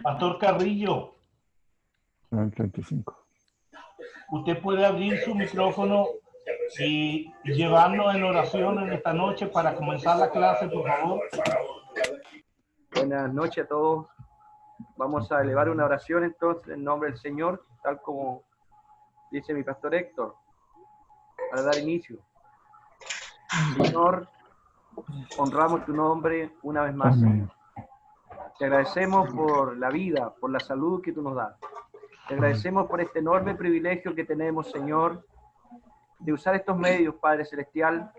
Pastor Carrillo, 35. usted puede abrir su micrófono y llevarnos en oración en esta noche para comenzar la clase, por favor. Buenas noches a todos. Vamos a elevar una oración entonces en nombre del Señor, tal como dice mi pastor Héctor, para dar inicio. Señor, honramos tu nombre una vez más, Señor. Te agradecemos por la vida, por la salud que tú nos das. Te agradecemos por este enorme privilegio que tenemos, Señor, de usar estos medios, Padre Celestial,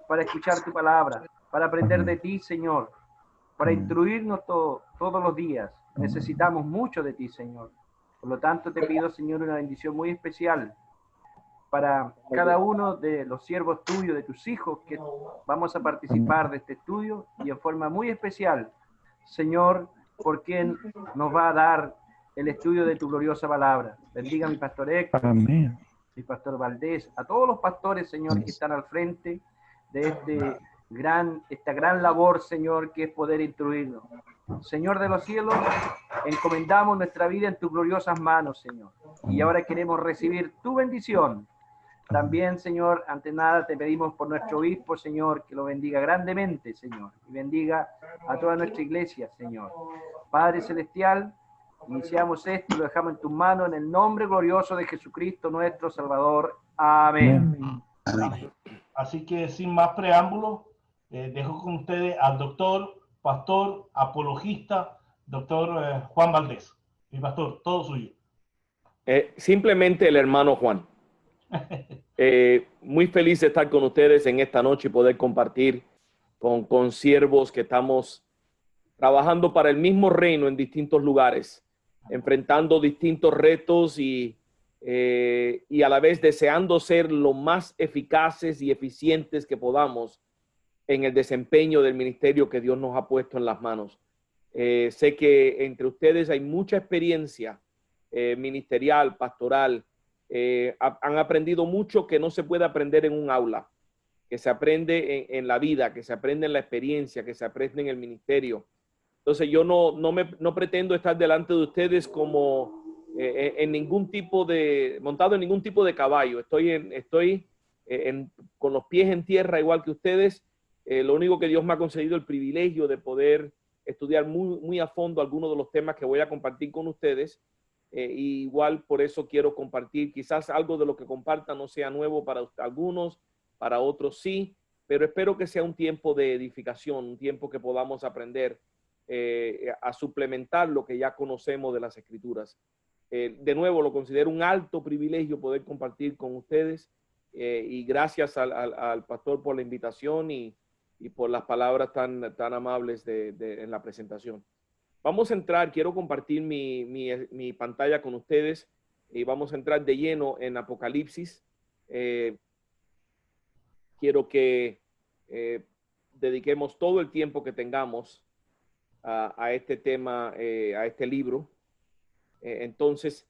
para escuchar tu palabra, para aprender de ti, Señor, para instruirnos todos los días. Necesitamos mucho de ti, Señor. Por lo tanto, te pido, Señor, una bendición muy especial para cada uno de los siervos tuyos, de tus hijos, que vamos a participar de este estudio, y en forma muy especial, Señor, por quien nos va a dar el estudio de tu gloriosa palabra. Bendiga a mi pastor Héctor, Amén. mi pastor Valdés, a todos los pastores, Señor, que están al frente de esta gran labor, Señor, que es poder instruirnos. Señor de los cielos, encomendamos nuestra vida en tus gloriosas manos, Señor. Y ahora queremos recibir tu bendición. También, Señor, ante nada te pedimos por nuestro obispo, Señor, que lo bendiga grandemente, Señor, y bendiga a toda nuestra iglesia, Señor. Padre Celestial, iniciamos esto, lo dejamos en tus manos, en el nombre glorioso de Jesucristo, nuestro Salvador. Amén. Amén. Así que sin más preámbulos, dejo con ustedes al doctor, pastor, apologista, doctor Juan Valdés. Mi pastor, todo suyo. Simplemente el hermano Juan. Muy feliz de estar con ustedes en esta noche y poder compartir con siervos que estamos trabajando para el mismo reino en distintos lugares, enfrentando distintos retos y a la vez deseando ser lo más eficaces y eficientes que podamos en el desempeño del ministerio que Dios nos ha puesto en las manos. Sé que entre ustedes hay mucha experiencia ministerial, pastoral. Han aprendido mucho que no se puede aprender en un aula, que se aprende en la vida, que se aprende en la experiencia, que se aprende en el ministerio. Entonces yo no pretendo estar delante de ustedes como en ningún tipo de, montado en ningún tipo de caballo. Estoy con los pies en tierra igual que ustedes. Lo único que Dios me ha concedido el privilegio de poder estudiar muy a fondo algunos de los temas que voy a compartir con ustedes. Igual por eso quiero compartir, quizás algo de lo que comparta no sea nuevo para algunos, para otros sí, pero espero que sea un tiempo de edificación, un tiempo que podamos aprender a suplementar lo que ya conocemos de las Escrituras. De nuevo, lo considero un alto privilegio poder compartir con ustedes y gracias al pastor por la invitación y por las palabras tan amables en la presentación. Vamos a entrar, quiero compartir mi pantalla con ustedes y vamos a entrar de lleno en Apocalipsis. Quiero que dediquemos todo el tiempo que tengamos a este tema, a este libro. Entonces,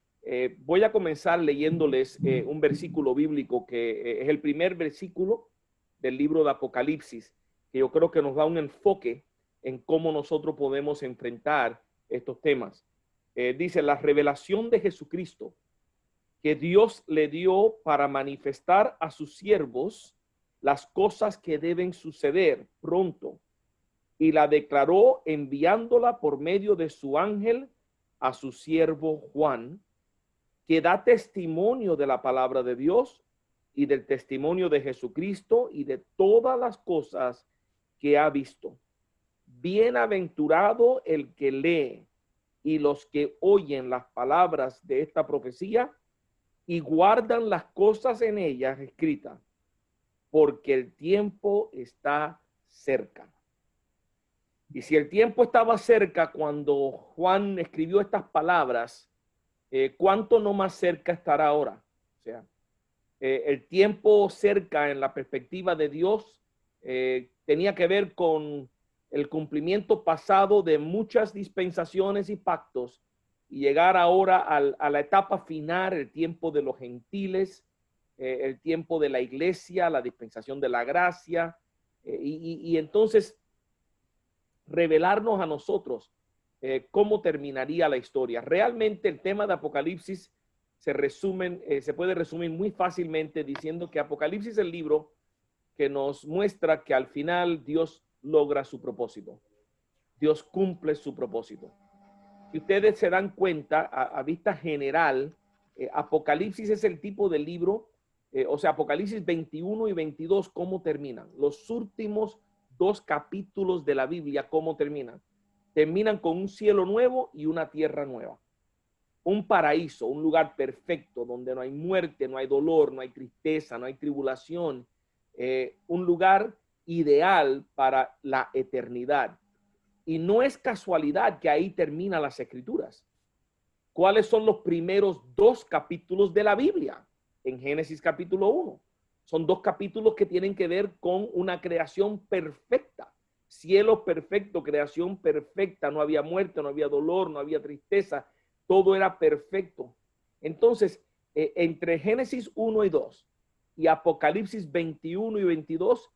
voy a comenzar leyéndoles un versículo bíblico que es el primer versículo del libro de Apocalipsis, que yo creo que nos da un enfoque en cómo nosotros podemos enfrentar estos temas. Dice, la revelación de Jesucristo que Dios le dio para manifestar a sus siervos las cosas que deben suceder pronto, y la declaró enviándola por medio de su ángel a su siervo Juan, que da testimonio de la palabra de Dios y del testimonio de Jesucristo y de todas las cosas que ha visto. Bienaventurado el que lee y los que oyen las palabras de esta profecía y guardan las cosas en ellas escritas, porque el tiempo está cerca. Y si el tiempo estaba cerca cuando Juan escribió estas palabras, ¿cuánto no más cerca estará ahora? O sea, el tiempo cerca en la perspectiva de Dios tenía que ver con el cumplimiento pasado de muchas dispensaciones y pactos y llegar ahora a la etapa final, el tiempo de los gentiles, el tiempo de la iglesia, la dispensación de la gracia y entonces revelarnos a nosotros cómo terminaría la historia. Realmente el tema de Apocalipsis se puede resumir muy fácilmente diciendo que Apocalipsis es el libro que nos muestra que al final Dios logra su propósito. Dios cumple su propósito. Si ustedes se dan cuenta, a vista general, Apocalipsis es el tipo de libro, o sea, Apocalipsis 21 y 22, ¿cómo terminan? Los últimos 2 capítulos de la Biblia, ¿cómo terminan? Terminan con un cielo nuevo y una tierra nueva. Un paraíso, un lugar perfecto donde no hay muerte, no hay dolor, no hay tristeza, no hay tribulación. Un lugar ideal para la eternidad. Y no es casualidad que ahí terminan las escrituras. ¿Cuáles son los primeros 2 capítulos de la Biblia? En Génesis capítulo 1. Son 2 capítulos que tienen que ver con una creación perfecta. Cielo perfecto, creación perfecta. No había muerte, no había dolor, no había tristeza. Todo era perfecto. Entonces, entre Génesis 1 y 2 y Apocalipsis 21 y 22,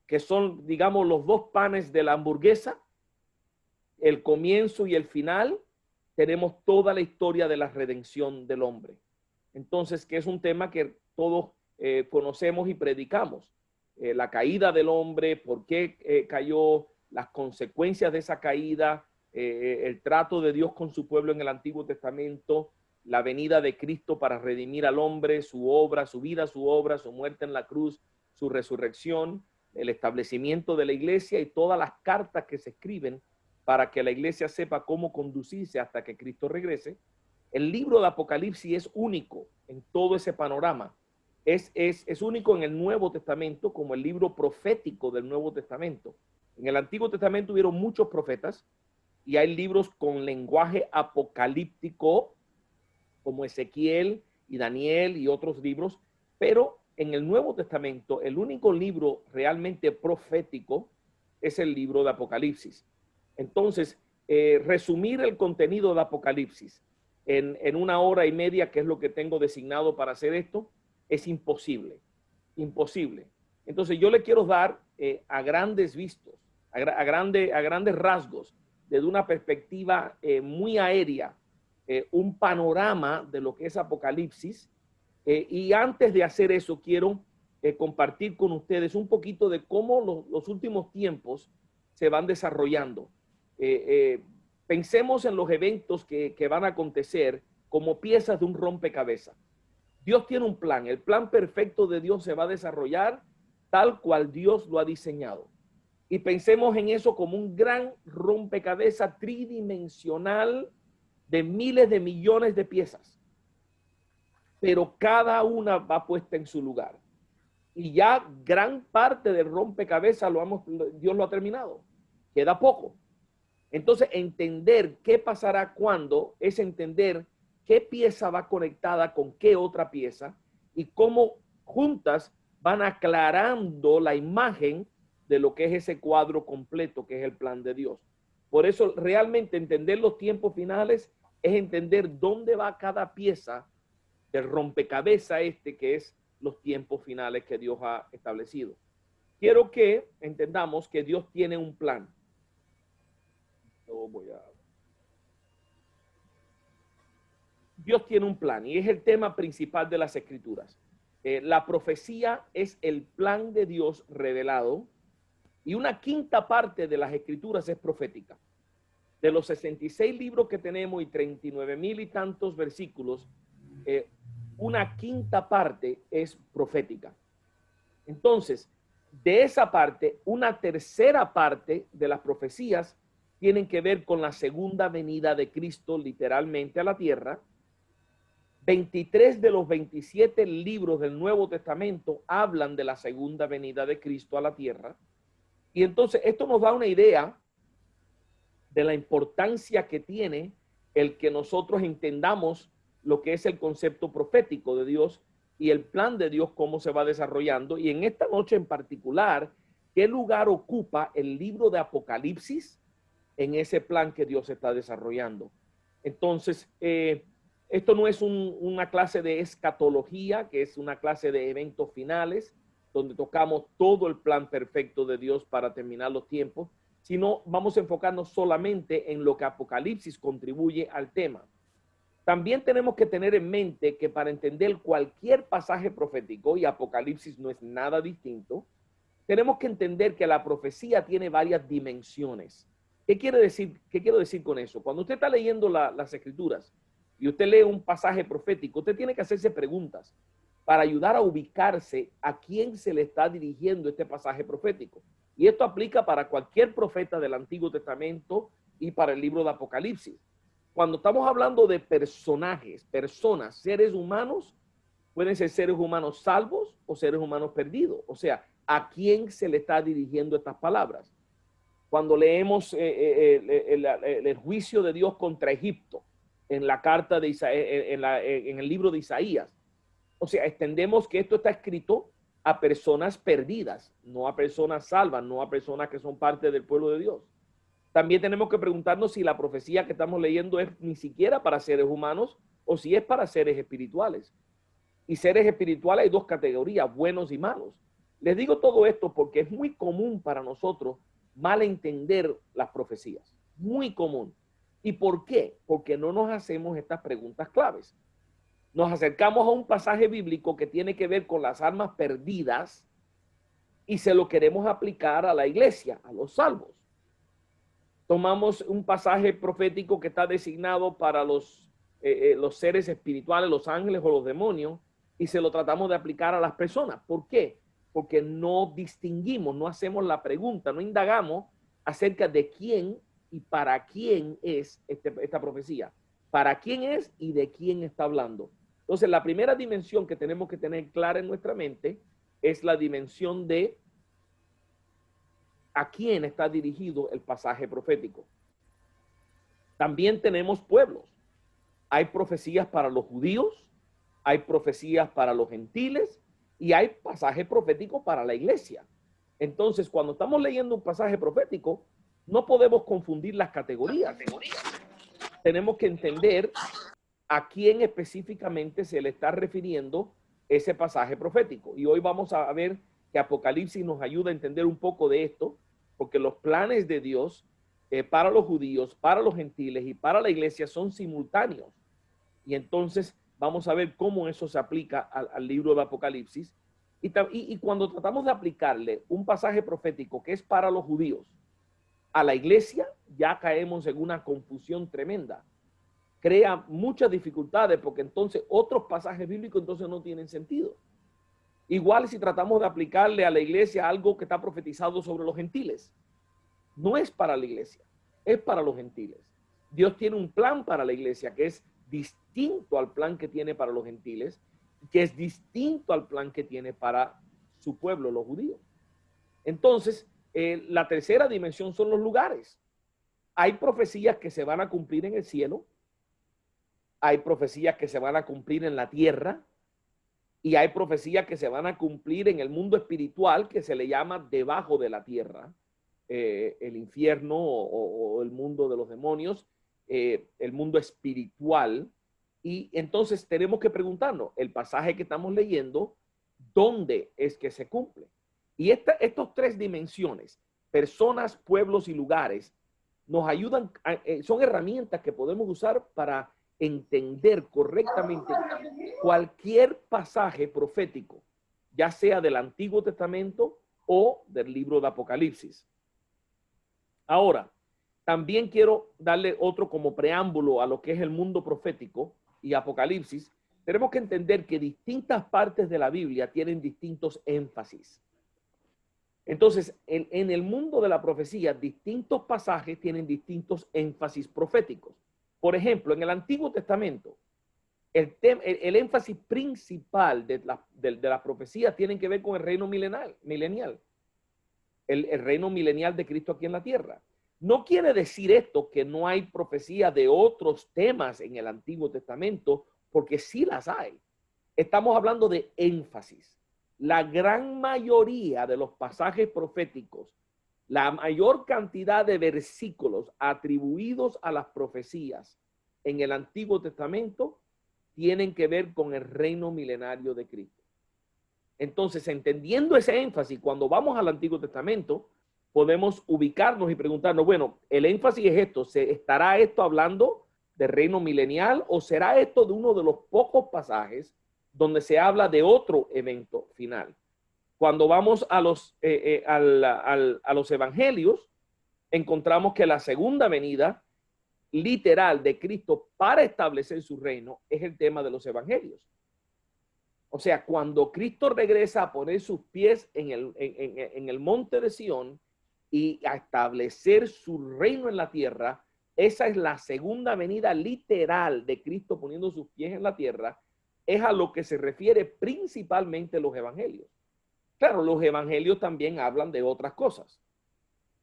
que son, digamos, los 2 panes de la hamburguesa, el comienzo y el final, tenemos toda la historia de la redención del hombre. Entonces, que es un tema que todos conocemos y predicamos. La caída del hombre, por qué cayó, las consecuencias de esa caída, el trato de Dios con su pueblo en el Antiguo Testamento, la venida de Cristo para redimir al hombre, su obra, su vida, su obra, su muerte en la cruz, su resurrección, el establecimiento de la iglesia y todas las cartas que se escriben para que la iglesia sepa cómo conducirse hasta que Cristo regrese. El libro de Apocalipsis es único en todo ese panorama. Es único en el Nuevo Testamento como el libro profético del Nuevo Testamento. En el Antiguo Testamento hubieron muchos profetas y hay libros con lenguaje apocalíptico como Ezequiel y Daniel y otros libros, pero en el Nuevo Testamento el único libro realmente profético es el libro de Apocalipsis. Entonces, resumir el contenido de Apocalipsis en 1 hora y media, que es lo que tengo designado para hacer esto, es imposible, imposible. Entonces yo le quiero dar a grandes vistos, a grandes rasgos, desde una perspectiva muy aérea, un panorama de lo que es Apocalipsis. Y antes de hacer eso, quiero compartir con ustedes un poquito de cómo los últimos tiempos se van desarrollando. Pensemos en los eventos que van a acontecer como piezas de un rompecabezas. Dios tiene un plan. El plan perfecto de Dios se va a desarrollar tal cual Dios lo ha diseñado. Y pensemos en eso como un gran rompecabezas tridimensional de miles de millones de piezas. Pero cada una va puesta en su lugar. Y ya gran parte del rompecabezas Dios lo ha terminado. Queda poco. Entonces, entender qué pasará cuando es entender qué pieza va conectada con qué otra pieza y cómo juntas van aclarando la imagen de lo que es ese cuadro completo que es el plan de Dios. Por eso realmente entender los tiempos finales es entender dónde va cada pieza del rompecabezas que es los tiempos finales que Dios ha establecido. Quiero que entendamos que Dios tiene un plan. Dios tiene un plan y es el tema principal de las escrituras. La profecía es el plan de Dios revelado y una quinta parte de las escrituras es profética. De los 66 libros que tenemos y 39,000 y tantos versículos, una quinta parte es profética. Entonces, de esa parte, una tercera parte de las profecías tienen que ver con la segunda venida de Cristo literalmente a la tierra. 23 de los 27 libros del Nuevo Testamento hablan de la segunda venida de Cristo a la tierra. Y entonces esto nos da una idea de la importancia que tiene el que nosotros entendamos lo que es el concepto profético de Dios y el plan de Dios, cómo se va desarrollando. Y en esta noche en particular, ¿qué lugar ocupa el libro de Apocalipsis en ese plan que Dios está desarrollando? Entonces, esto no es una clase de escatología, que es una clase de eventos finales, donde tocamos todo el plan perfecto de Dios para terminar los tiempos, sino vamos a enfocarnos solamente en lo que Apocalipsis contribuye al tema. También tenemos que tener en mente que para entender cualquier pasaje profético, y Apocalipsis no es nada distinto, tenemos que entender que la profecía tiene varias dimensiones. ¿Qué quiero decir con eso? Cuando usted está leyendo las escrituras y usted lee un pasaje profético, usted tiene que hacerse preguntas para ayudar a ubicarse a quién se le está dirigiendo este pasaje profético. Y esto aplica para cualquier profeta del Antiguo Testamento y para el libro de Apocalipsis. Cuando estamos hablando de personajes, personas, seres humanos, pueden ser seres humanos salvos o seres humanos perdidos. O sea, ¿a quién se le está dirigiendo estas palabras? Cuando leemos el juicio de Dios contra Egipto en la carta de en el libro de Isaías, o sea, entendemos que esto está escrito a personas perdidas, no a personas salvas, no a personas que son parte del pueblo de Dios. También tenemos que preguntarnos si la profecía que estamos leyendo es ni siquiera para seres humanos o si es para seres espirituales. Y seres espirituales hay dos categorías, buenos y malos. Les digo todo esto porque es muy común para nosotros malentender las profecías. Muy común. ¿Y por qué? Porque no nos hacemos estas preguntas claves. Nos acercamos a un pasaje bíblico que tiene que ver con las almas perdidas y se lo queremos aplicar a la iglesia, a los salvos. Tomamos un pasaje profético que está designado para los seres espirituales, los ángeles o los demonios, y se lo tratamos de aplicar a las personas. ¿Por qué? Porque no distinguimos, no hacemos la pregunta, no indagamos acerca de quién y para quién es esta profecía. Para quién es y de quién está hablando. Entonces, la primera dimensión que tenemos que tener clara en nuestra mente es la dimensión de a quién está dirigido el pasaje profético. También tenemos pueblos. Hay profecías para los judíos, hay profecías para los gentiles y hay pasajes proféticos para la iglesia. Entonces, cuando estamos leyendo un pasaje profético, no podemos confundir las categorías. Tenemos que entender a quién específicamente se le está refiriendo ese pasaje profético. Y hoy vamos a ver que Apocalipsis nos ayuda a entender un poco de esto, porque los planes de Dios para los judíos, para los gentiles y para la iglesia son simultáneos. Y entonces vamos a ver cómo eso se aplica al libro de Apocalipsis. Y cuando tratamos de aplicarle un pasaje profético que es para los judíos a la iglesia, ya caemos en una confusión tremenda. Crea muchas dificultades porque entonces otros pasajes bíblicos entonces no tienen sentido. Igual si tratamos de aplicarle a la iglesia algo que está profetizado sobre los gentiles. No es para la iglesia, es para los gentiles. Dios tiene un plan para la iglesia que es distinto al plan que tiene para los gentiles, que es distinto al plan que tiene para su pueblo, los judíos. Entonces, la tercera dimensión son los lugares. Hay profecías que se van a cumplir en el cielo, hay profecías que se van a cumplir en la tierra, y hay profecías que se van a cumplir en el mundo espiritual que se le llama debajo de la tierra, el infierno o el mundo de los demonios, el mundo espiritual. Y entonces tenemos que preguntarnos, el pasaje que estamos leyendo, ¿dónde es que se cumple? Y estas tres dimensiones, personas, pueblos y lugares, nos ayudan, son herramientas que podemos usar para entender correctamente cualquier pasaje profético, ya sea del Antiguo Testamento o del libro de Apocalipsis. Ahora, también quiero darle otro como preámbulo a lo que es el mundo profético y Apocalipsis. Tenemos que entender que distintas partes de la Biblia tienen distintos énfasis. Entonces, en el mundo de la profecía, distintos pasajes tienen distintos énfasis proféticos. Por ejemplo, en el Antiguo Testamento, el énfasis principal de la profecía tiene que ver con el reino milenial. El reino milenial de Cristo aquí en la tierra. No quiere decir esto que no hay profecía de otros temas en el Antiguo Testamento, porque sí las hay. Estamos hablando de énfasis. La gran mayoría de los pasajes proféticos, la mayor cantidad de versículos atribuidos a las profecías en el Antiguo Testamento tienen que ver con el reino milenario de Cristo. Entonces, entendiendo ese énfasis, cuando vamos al Antiguo Testamento, podemos ubicarnos y preguntarnos, bueno, el énfasis es esto, ¿estará esto hablando del reino milenial o será esto de uno de los pocos pasajes donde se habla de otro evento final? Cuando vamos a los evangelios, encontramos que la segunda venida literal de Cristo para establecer su reino es el tema de los evangelios. O sea, cuando Cristo regresa a poner sus pies en el monte de Sión y a establecer su reino en la tierra, esa es la segunda venida literal de Cristo poniendo sus pies en la tierra, es a lo que se refiere principalmente los evangelios. Claro, los evangelios también hablan de otras cosas.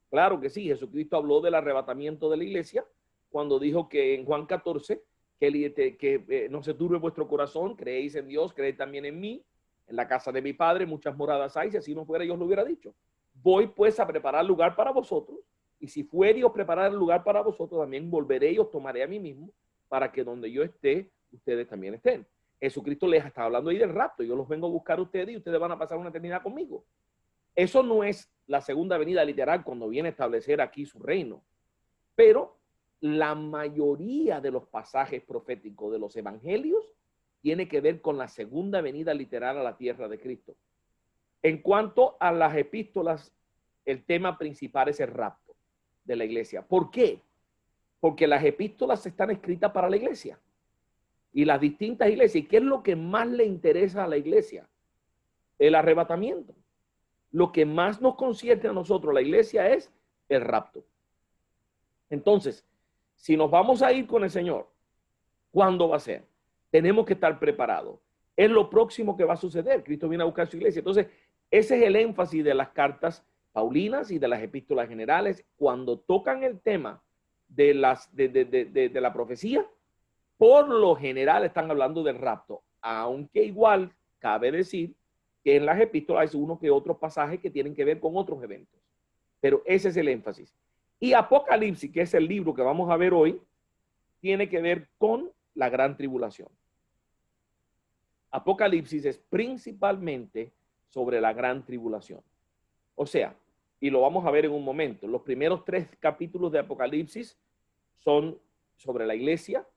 Claro que sí, Jesucristo habló del arrebatamiento de la iglesia cuando dijo que en Juan 14, que no se turbe vuestro corazón, creéis en Dios, creéis también en mí. En la casa de mi Padre muchas moradas hay, si así no fuera yo os lo hubiera dicho. Voy pues a preparar lugar para vosotros, y si fuere y os preparar el lugar para vosotros, también volveré y os tomaré a mí mismo, para que donde yo esté, ustedes también estén. Jesucristo les está hablando ahí del rapto. Yo los vengo a buscar a ustedes y ustedes van a pasar una eternidad conmigo. Eso no es la segunda venida literal cuando viene a establecer aquí su reino. Pero la mayoría de los pasajes proféticos de los evangelios tiene que ver con la segunda venida literal a la tierra de Cristo. En cuanto a las epístolas, el tema principal es el rapto de la iglesia. ¿Por qué? Porque las epístolas están escritas para la iglesia y las distintas iglesias. ¿Y qué es lo que más le interesa a la iglesia? El arrebatamiento. Lo que más nos concierne a nosotros, la iglesia, es el rapto. Entonces, si nos vamos a ir con el Señor, ¿cuándo va a ser? Tenemos que estar preparados. Es lo próximo que va a suceder. Cristo viene a buscar su iglesia. Entonces, ese es el énfasis de las cartas paulinas y de las epístolas generales. Cuando tocan el tema de la profecía, por lo general están hablando del rapto, aunque igual cabe decir que en las epístolas hay uno que otros pasajes que tienen que ver con otros eventos. Pero ese es el énfasis. Y Apocalipsis, que es el libro que vamos a ver hoy, tiene que ver con la gran tribulación. Apocalipsis es principalmente sobre la gran tribulación. O sea, y lo vamos a ver en un momento, los primeros 3 capítulos de Apocalipsis son sobre la iglesia.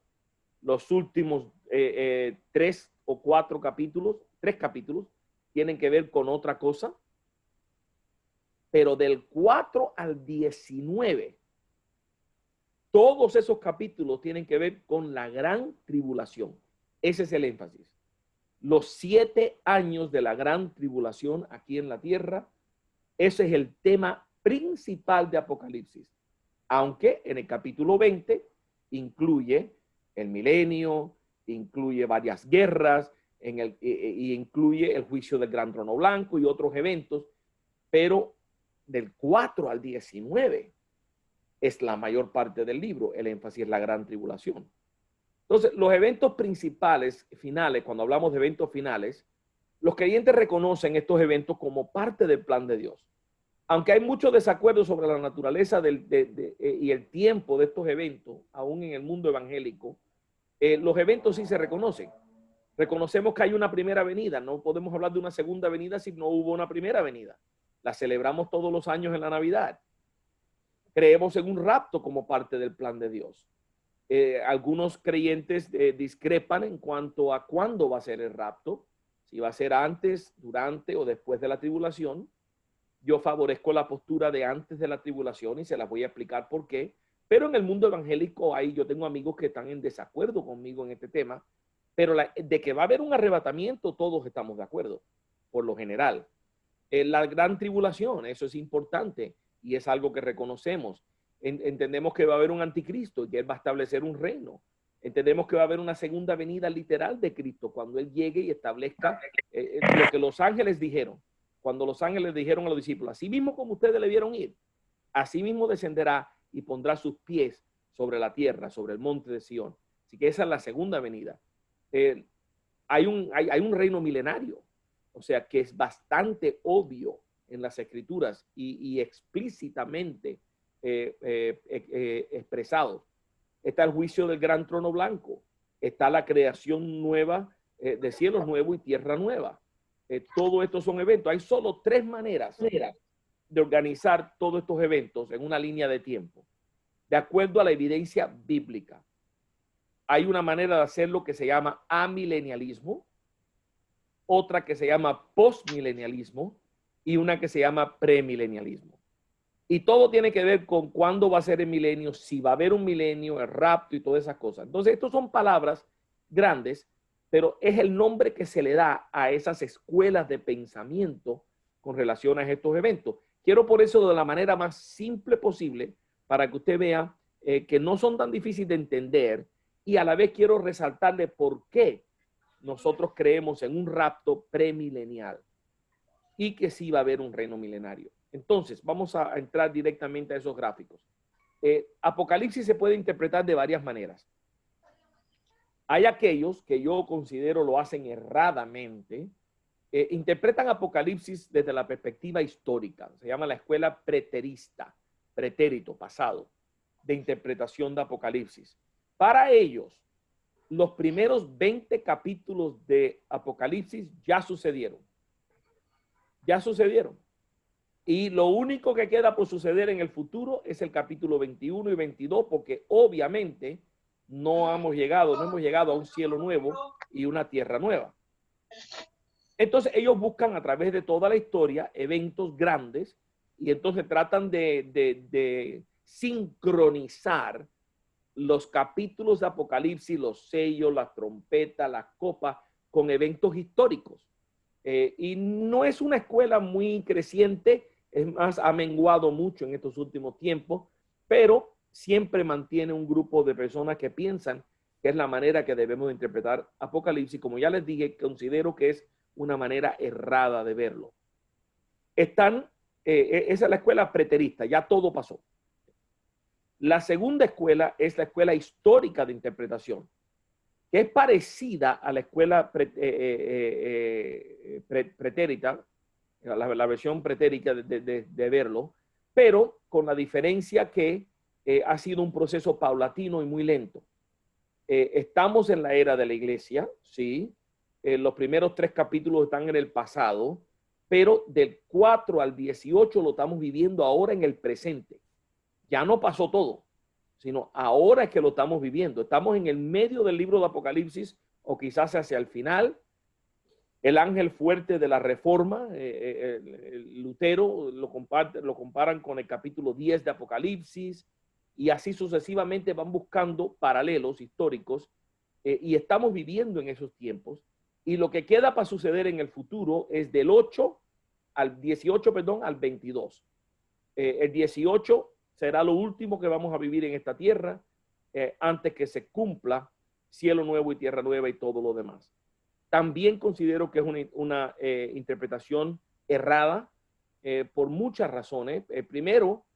Los últimos 3 o 4 capítulos, 3 capítulos, tienen que ver con otra cosa. Pero del 4 al 19, todos esos capítulos tienen que ver con la gran tribulación. Ese es el énfasis. Los 7 años de la gran tribulación aquí en la tierra, ese es el tema principal de Apocalipsis. Aunque en el capítulo 20 incluye el milenio, incluye varias guerras, y incluye el juicio del gran trono blanco y otros eventos, pero del 4 al 19 es la mayor parte del libro. El énfasis es la gran tribulación. Entonces, los eventos principales, finales, cuando hablamos de eventos finales, los creyentes reconocen estos eventos como parte del plan de Dios. Aunque hay mucho desacuerdo sobre la naturaleza y el tiempo de estos eventos, aún en el mundo evangélico, los eventos sí se reconocen. Reconocemos que hay una primera venida. No podemos hablar de una segunda venida si no hubo una primera venida. La celebramos todos los años en la Navidad. Creemos en un rapto como parte del plan de Dios. Algunos creyentes discrepan en cuanto a cuándo va a ser el rapto, si va a ser antes, durante o después de la tribulación. Yo favorezco la postura de antes de la tribulación y se las voy a explicar por qué. Pero en el mundo evangélico yo tengo amigos que están en desacuerdo conmigo en este tema, pero de que va a haber un arrebatamiento todos estamos de acuerdo, por lo general. La gran tribulación, eso es importante y es algo que reconocemos. Entendemos que va a haber un anticristo y que él va a establecer un reino. Entendemos que va a haber una segunda venida literal de Cristo cuando él llegue y establezca lo que los ángeles dijeron. Cuando los ángeles dijeron a los discípulos, así mismo como ustedes le vieron ir, así mismo descenderá y pondrá sus pies sobre la tierra, sobre el monte de Sión. Así que esa es la segunda venida. Hay un reino milenario. O sea, que es bastante obvio en las escrituras y explícitamente expresado. Está el juicio del gran trono blanco. Está la creación nueva de cielos nuevos y tierra nueva. Todo esto son eventos. Hay solo 3 maneras de organizar todos estos eventos en una línea de tiempo, de acuerdo a la evidencia bíblica. Hay una manera de hacerlo que se llama amilenialismo, otra que se llama postmilenialismo y una que se llama premilenialismo. Y todo tiene que ver con cuándo va a ser el milenio, si va a haber un milenio, el rapto y todas esas cosas. Entonces, estas son palabras grandes, pero es el nombre que se le da a esas escuelas de pensamiento con relación a estos eventos. Quiero por eso de la manera más simple posible para que usted vea que no son tan difíciles de entender, y a la vez quiero resaltarle por qué nosotros creemos en un rapto premilenial y que sí va a haber un reino milenario. Entonces, vamos a entrar directamente a esos gráficos. Apocalipsis se puede interpretar de varias maneras. Hay aquellos que yo considero lo hacen erradamente, interpretan Apocalipsis desde la perspectiva histórica. Se llama la escuela preterista, pretérito, pasado, de interpretación de Apocalipsis. Para ellos, los primeros 20 capítulos de Apocalipsis ya sucedieron. Ya sucedieron. Y lo único que queda por suceder en el futuro es el capítulo 21 y 22, porque obviamente no hemos llegado a un cielo nuevo y una tierra nueva. Entonces ellos buscan a través de toda la historia eventos grandes y entonces tratan de sincronizar los capítulos de Apocalipsis, los sellos, las trompetas, las copas, con eventos históricos. Y no es una escuela muy creciente, es más, ha menguado mucho en estos últimos tiempos, pero siempre mantiene un grupo de personas que piensan que es la manera que debemos interpretar Apocalipsis. Como ya les dije, considero que es una manera errada de verlo. Esa es la escuela preterista, ya todo pasó. La segunda escuela es la escuela histórica de interpretación, que es parecida a la escuela pretérita, la versión pretérica de verlo, pero con la diferencia que ha sido un proceso paulatino y muy lento. Estamos en la era de la iglesia, sí. Los primeros 3 capítulos están en el pasado, pero del 4 al 18 lo estamos viviendo ahora en el presente. Ya no pasó todo, sino ahora es que lo estamos viviendo. Estamos en el medio del libro de Apocalipsis, o quizás hacia el final. El ángel fuerte de la Reforma, Lutero, lo comparan con el capítulo 10 de Apocalipsis, y así sucesivamente van buscando paralelos históricos, y estamos viviendo en esos tiempos. Y lo que queda para suceder en el futuro es del 18 al 22. El 18 será lo último que vamos a vivir en esta tierra, antes que se cumpla cielo nuevo y tierra nueva y todo lo demás. También considero que es una interpretación errada por muchas razones. Primero,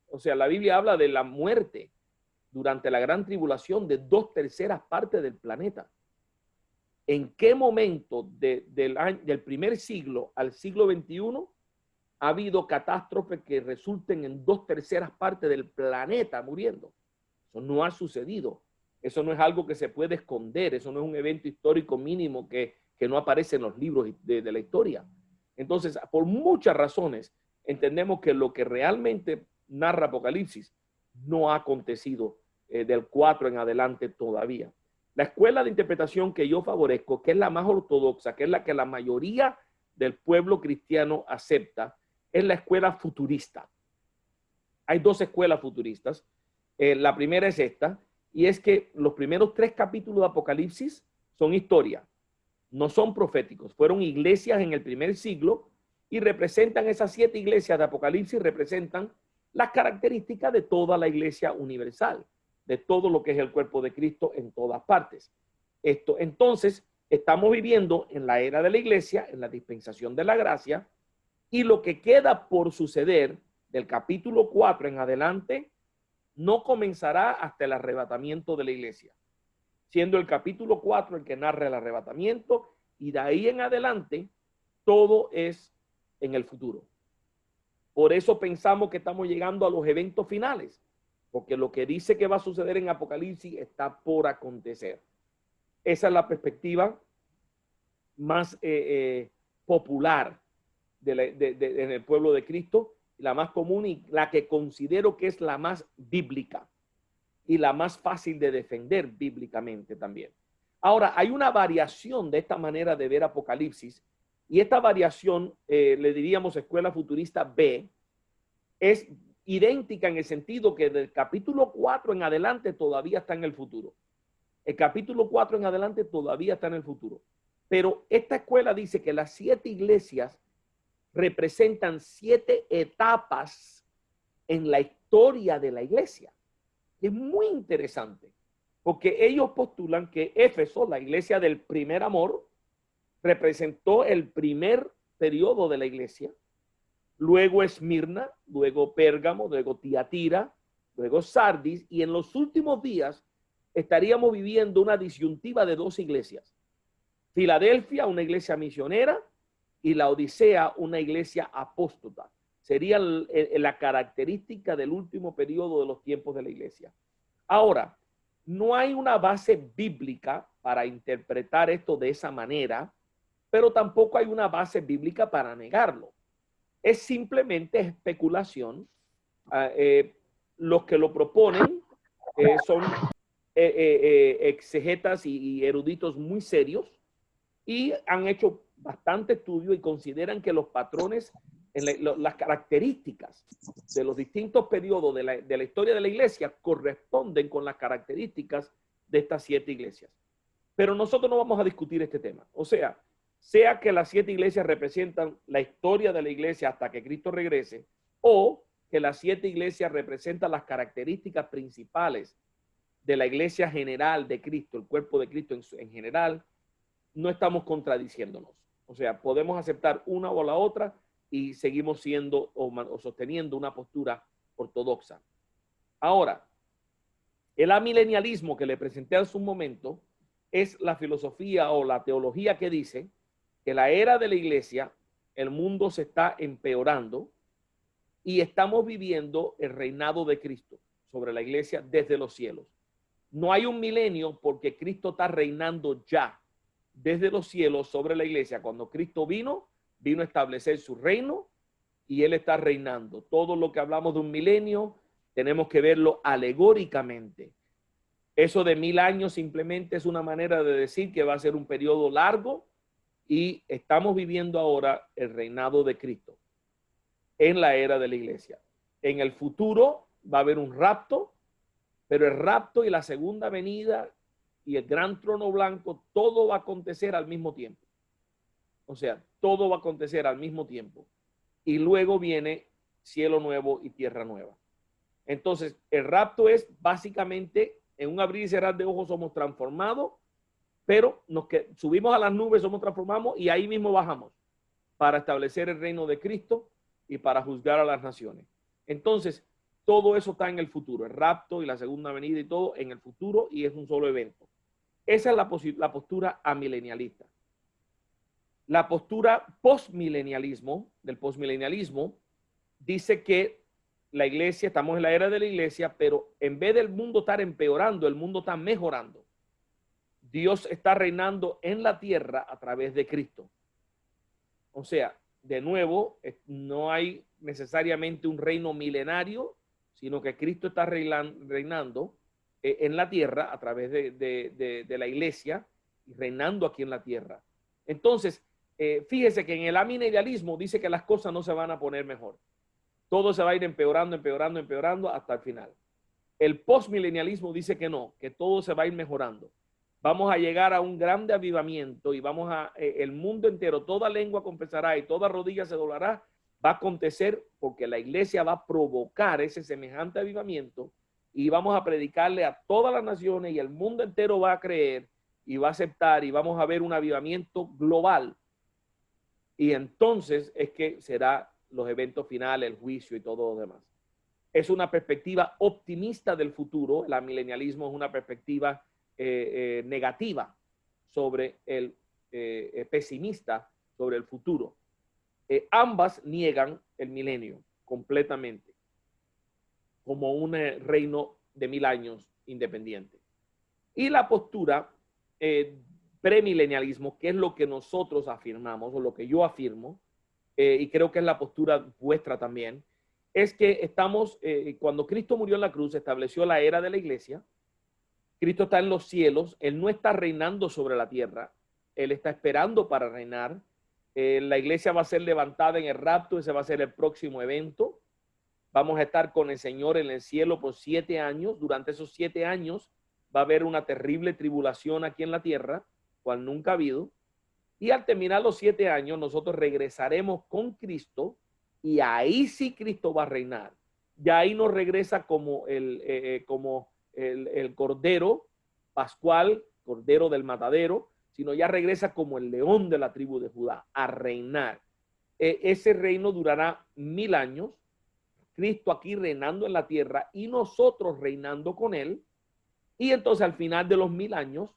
o sea, la Biblia habla de la muerte durante la gran tribulación de 2/3 partes del planeta. ¿En qué momento del primer siglo al siglo XXI ha habido catástrofes que resulten en 2/3 partes del planeta muriendo? Eso no ha sucedido. Eso no es algo que se puede esconder. Eso no es un evento histórico mínimo que no aparece en los libros de la historia. Entonces, por muchas razones, entendemos que lo que realmente narra Apocalipsis no ha acontecido del 4 en adelante todavía. La escuela de interpretación que yo favorezco, que es la más ortodoxa, que es la que la mayoría del pueblo cristiano acepta, es la escuela futurista. Hay 2 escuelas futuristas. La primera es esta, y es que los primeros 3 capítulos de Apocalipsis son historia, no son proféticos. Fueron iglesias en el primer siglo y representan esas 7 iglesias de Apocalipsis, representan las características de toda la iglesia universal, de todo lo que es el cuerpo de Cristo en todas partes. Entonces, estamos viviendo en la era de la iglesia, en la dispensación de la gracia, y lo que queda por suceder del capítulo 4 en adelante no comenzará hasta el arrebatamiento de la iglesia, siendo el capítulo 4 el que narra el arrebatamiento, y de ahí en adelante todo es en el futuro. Por eso pensamos que estamos llegando a los eventos finales, porque lo que dice que va a suceder en Apocalipsis está por acontecer. Esa es la perspectiva más popular en el pueblo de Cristo, la más común y la que considero que es la más bíblica y la más fácil de defender bíblicamente también. Ahora, hay una variación de esta manera de ver Apocalipsis, y esta variación, le diríamos escuela futurista B, es idéntica en el sentido que del capítulo 4 en adelante todavía está en el futuro. El capítulo 4 en adelante todavía está en el futuro. Pero esta escuela dice que las 7 iglesias representan 7 etapas en la historia de la iglesia. Es muy interesante, porque ellos postulan que Éfeso, la iglesia del primer amor, representó el primer periodo de la iglesia. Luego Esmirna, luego Pérgamo, luego Tiatira, luego Sardis, y en los últimos días estaríamos viviendo una disyuntiva de 2 iglesias. Filadelfia, una iglesia misionera, y la Odisea, una iglesia apóstata. Sería la característica del último periodo de los tiempos de la iglesia. Ahora, no hay una base bíblica para interpretar esto de esa manera, pero tampoco hay una base bíblica para negarlo. Es simplemente especulación. Los que lo proponen son exegetas y eruditos muy serios y han hecho bastante estudio y consideran que los patrones, las características de los distintos periodos de la historia de la iglesia corresponden con las características de estas 7 iglesias. Pero nosotros no vamos a discutir este tema. O sea que las 7 iglesias representan la historia de la iglesia hasta que Cristo regrese, o que las 7 iglesias representan las características principales de la iglesia general de Cristo, el cuerpo de Cristo en general, no estamos contradiciéndonos. O sea, podemos aceptar una o la otra y seguimos siendo o sosteniendo una postura ortodoxa. Ahora, el amilenialismo que le presenté hace un momento es la filosofía o la teología que dice que la era de la iglesia, el mundo se está empeorando y estamos viviendo el reinado de Cristo sobre la iglesia desde los cielos. No hay un milenio porque Cristo está reinando ya desde los cielos sobre la iglesia. Cuando Cristo vino a establecer su reino y Él está reinando. Todo lo que hablamos de un milenio tenemos que verlo alegóricamente. Eso de 1000 años simplemente es una manera de decir que va a ser un periodo largo y estamos viviendo ahora el reinado de Cristo en la era de la iglesia. En el futuro va a haber un rapto, pero el rapto y la segunda venida y el gran trono blanco, todo va a acontecer al mismo tiempo. O sea, todo va a acontecer al mismo tiempo. Y luego viene cielo nuevo y tierra nueva. Entonces, el rapto es básicamente, en un abrir y cerrar de ojos somos transformados, pero subimos a las nubes, somos transformados y ahí mismo bajamos para establecer el reino de Cristo y para juzgar a las naciones. Entonces, todo eso está en el futuro, el rapto y la segunda venida y todo en el futuro, y es un solo evento. Esa es la postura amilenialista. La postura postmilenialismo, del postmilenialismo, dice que la iglesia, estamos en la era de la iglesia, pero en vez del mundo estar empeorando, el mundo está mejorando. Dios está reinando en la tierra a través de Cristo. O sea, de nuevo, no hay necesariamente un reino milenario, sino que Cristo está reinando en la tierra a través de la iglesia y reinando aquí en la tierra. Entonces, fíjese que en el amilenialismo dice que las cosas no se van a poner mejor. Todo se va a ir empeorando, empeorando, empeorando hasta el final. El postmilenialismo dice que no, que todo se va a ir mejorando. Vamos a llegar a un grande avivamiento y el mundo entero, toda lengua confesará y toda rodilla se doblará. Va a acontecer porque la iglesia va a provocar ese semejante avivamiento y vamos a predicarle a todas las naciones y el mundo entero va a creer y va a aceptar y vamos a ver un avivamiento global. Y entonces es que será los eventos finales, el juicio y todo lo demás. Es una perspectiva optimista del futuro. El amilenialismo es una perspectiva negativa sobre pesimista sobre el futuro. Ambas niegan el milenio completamente como un reino de 1000 años independiente. Y la postura premilenialismo, que es lo que nosotros afirmamos o lo que yo afirmo, y creo que es la postura vuestra también, es que estamos, cuando Cristo murió en la cruz, estableció la era de la iglesia. Cristo está en los cielos, Él no está reinando sobre la tierra, Él está esperando para reinar. La iglesia va a ser levantada en el rapto, ese va a ser el próximo evento. Vamos a estar con el Señor en el cielo por 7 años. Durante esos 7 años va a haber una terrible tribulación aquí en la tierra, cual nunca ha habido. Y al terminar los 7 años, nosotros regresaremos con Cristo y ahí sí Cristo va a reinar. Ya ahí nos regresa como el Cordero Pascual, Cordero del Matadero, sino ya regresa como el león de la tribu de Judá a reinar. Ese reino durará 1000 años, Cristo aquí reinando en la tierra y nosotros reinando con él. Y entonces al final de los 1000 años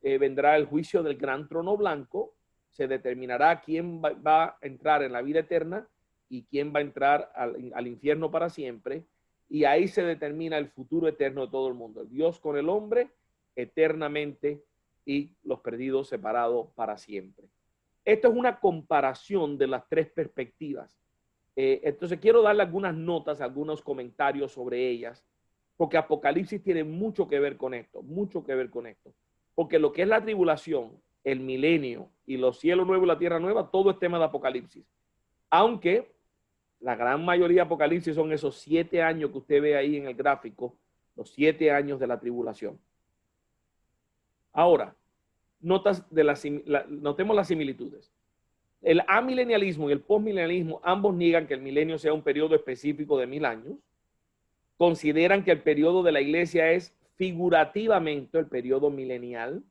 vendrá el juicio del gran trono blanco, se determinará quién va a entrar en la vida eterna y quién va a entrar al infierno para siempre. Y ahí se determina el futuro eterno de todo el mundo. El Dios con el hombre eternamente y los perdidos separados para siempre. Esto es una comparación de las 3 perspectivas. Entonces quiero darle algunas notas, algunos comentarios sobre ellas, porque Apocalipsis tiene mucho que ver con esto, mucho que ver con esto. Porque lo que es la tribulación, el milenio y los cielos nuevos y la tierra nueva, todo es tema de Apocalipsis. Aunque la gran mayoría de Apocalipsis son esos 7 años que usted ve ahí en el gráfico, los 7 años de la tribulación. Ahora, notemos las similitudes. El amilenialismo y el postmilenialismo ambos niegan que el milenio sea un periodo específico de 1000 años. Consideran que el periodo de la iglesia es figurativamente el periodo milenial.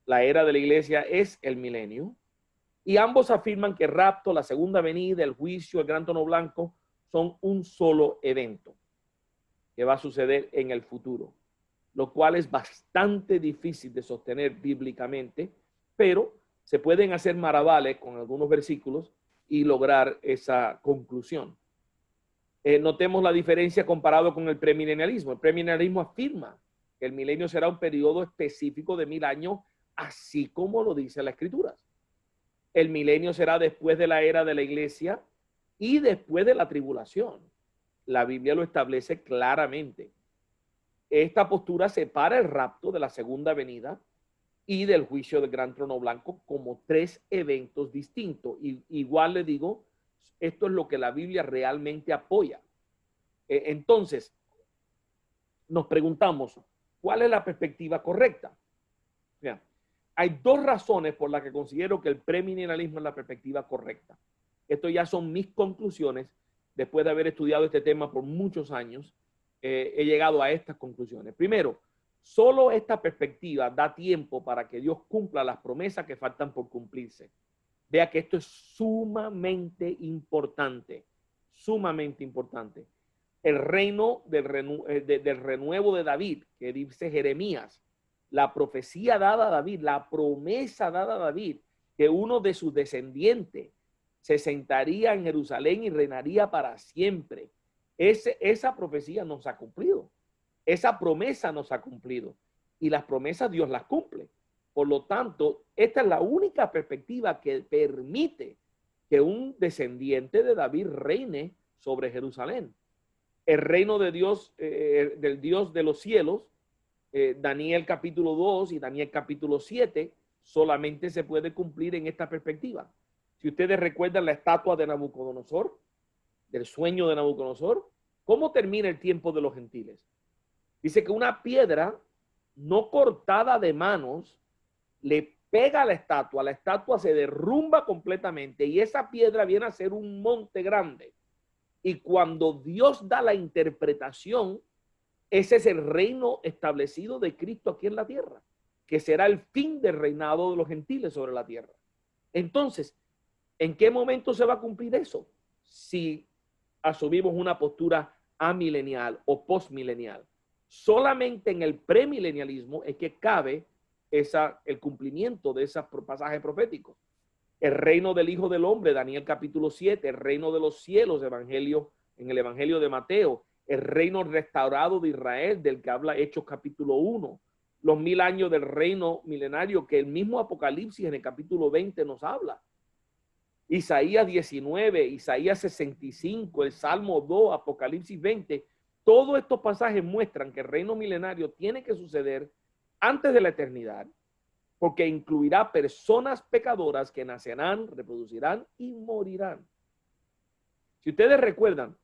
La era de la iglesia es el milenio. Y ambos afirman que el rapto, la segunda venida, el juicio, el gran trono blanco son un solo evento que va a suceder en el futuro, lo cual es bastante difícil de sostener bíblicamente, pero se pueden hacer maravales con algunos versículos y lograr esa conclusión. Notemos la diferencia comparado con el premilenialismo. El premilenialismo afirma que el milenio será un periodo específico de 1000 años, así como lo dice la Escritura. El milenio será después de la era de la iglesia y después de la tribulación. La Biblia lo establece claramente. Esta postura separa el rapto de la segunda venida y del juicio del gran trono blanco como 3 eventos distintos. Y igual le digo, esto es lo que la Biblia realmente apoya. Entonces, nos preguntamos, ¿cuál es la perspectiva correcta? Mira, hay 2 razones por las que considero que el premilenialismo es la perspectiva correcta. Esto ya son mis conclusiones. Después de haber estudiado este tema por muchos años, he llegado a estas conclusiones. Primero, solo esta perspectiva da tiempo para que Dios cumpla las promesas que faltan por cumplirse. Vea que esto es sumamente importante, sumamente importante. El reino del renuevo de David, que dice Jeremías, la profecía dada a David, la promesa dada a David, que uno de sus descendientes se sentaría en Jerusalén y reinaría para siempre. Esa profecía nos ha cumplido. Esa promesa nos ha cumplido. Y las promesas Dios las cumple. Por lo tanto, esta es la única perspectiva que permite que un descendiente de David reine sobre Jerusalén. El reino de Dios, del Dios de los cielos, Daniel capítulo 2 y Daniel capítulo 7, solamente se puede cumplir en esta perspectiva. Si ustedes recuerdan la estatua de Nabucodonosor, del sueño de Nabucodonosor, ¿cómo termina el tiempo de los gentiles? Dice que una piedra no cortada de manos le pega a la estatua se derrumba completamente y esa piedra viene a ser un monte grande. Y cuando Dios da la interpretación, ese es el reino establecido de Cristo aquí en la tierra, que será el fin del reinado de los gentiles sobre la tierra. Entonces, ¿en qué momento se va a cumplir eso? Si asumimos una postura amilenial o postmilenial. Solamente en el premilenialismo es que cabe el cumplimiento de esos pasajes proféticos. El reino del Hijo del Hombre, Daniel capítulo 7, el reino de los cielos, en el Evangelio de Mateo, el reino restaurado de Israel, del que habla Hechos capítulo 1, los 1000 años del reino milenario que el mismo Apocalipsis en el capítulo 20 nos habla. Isaías 19, Isaías 65, el Salmo 2, Apocalipsis 20, todos estos pasajes muestran que el reino milenario tiene que suceder antes de la eternidad, porque incluirá personas pecadoras que nacerán, reproducirán y morirán. Si ustedes recuerdan,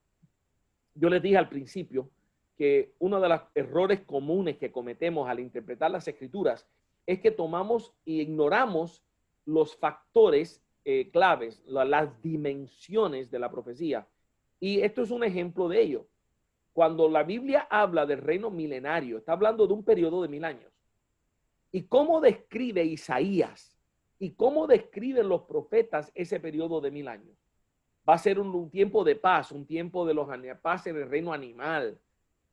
yo les dije al principio que uno de los errores comunes que cometemos al interpretar las escrituras es que tomamos e ignoramos los factores claves, las dimensiones de la profecía. Y esto es un ejemplo de ello. Cuando la Biblia habla del reino milenario, está hablando de un periodo de 1000 años. ¿Y cómo describe Isaías y cómo describen los profetas ese periodo de 1000 años? Va a ser un tiempo de paz, un tiempo de paz en el reino animal.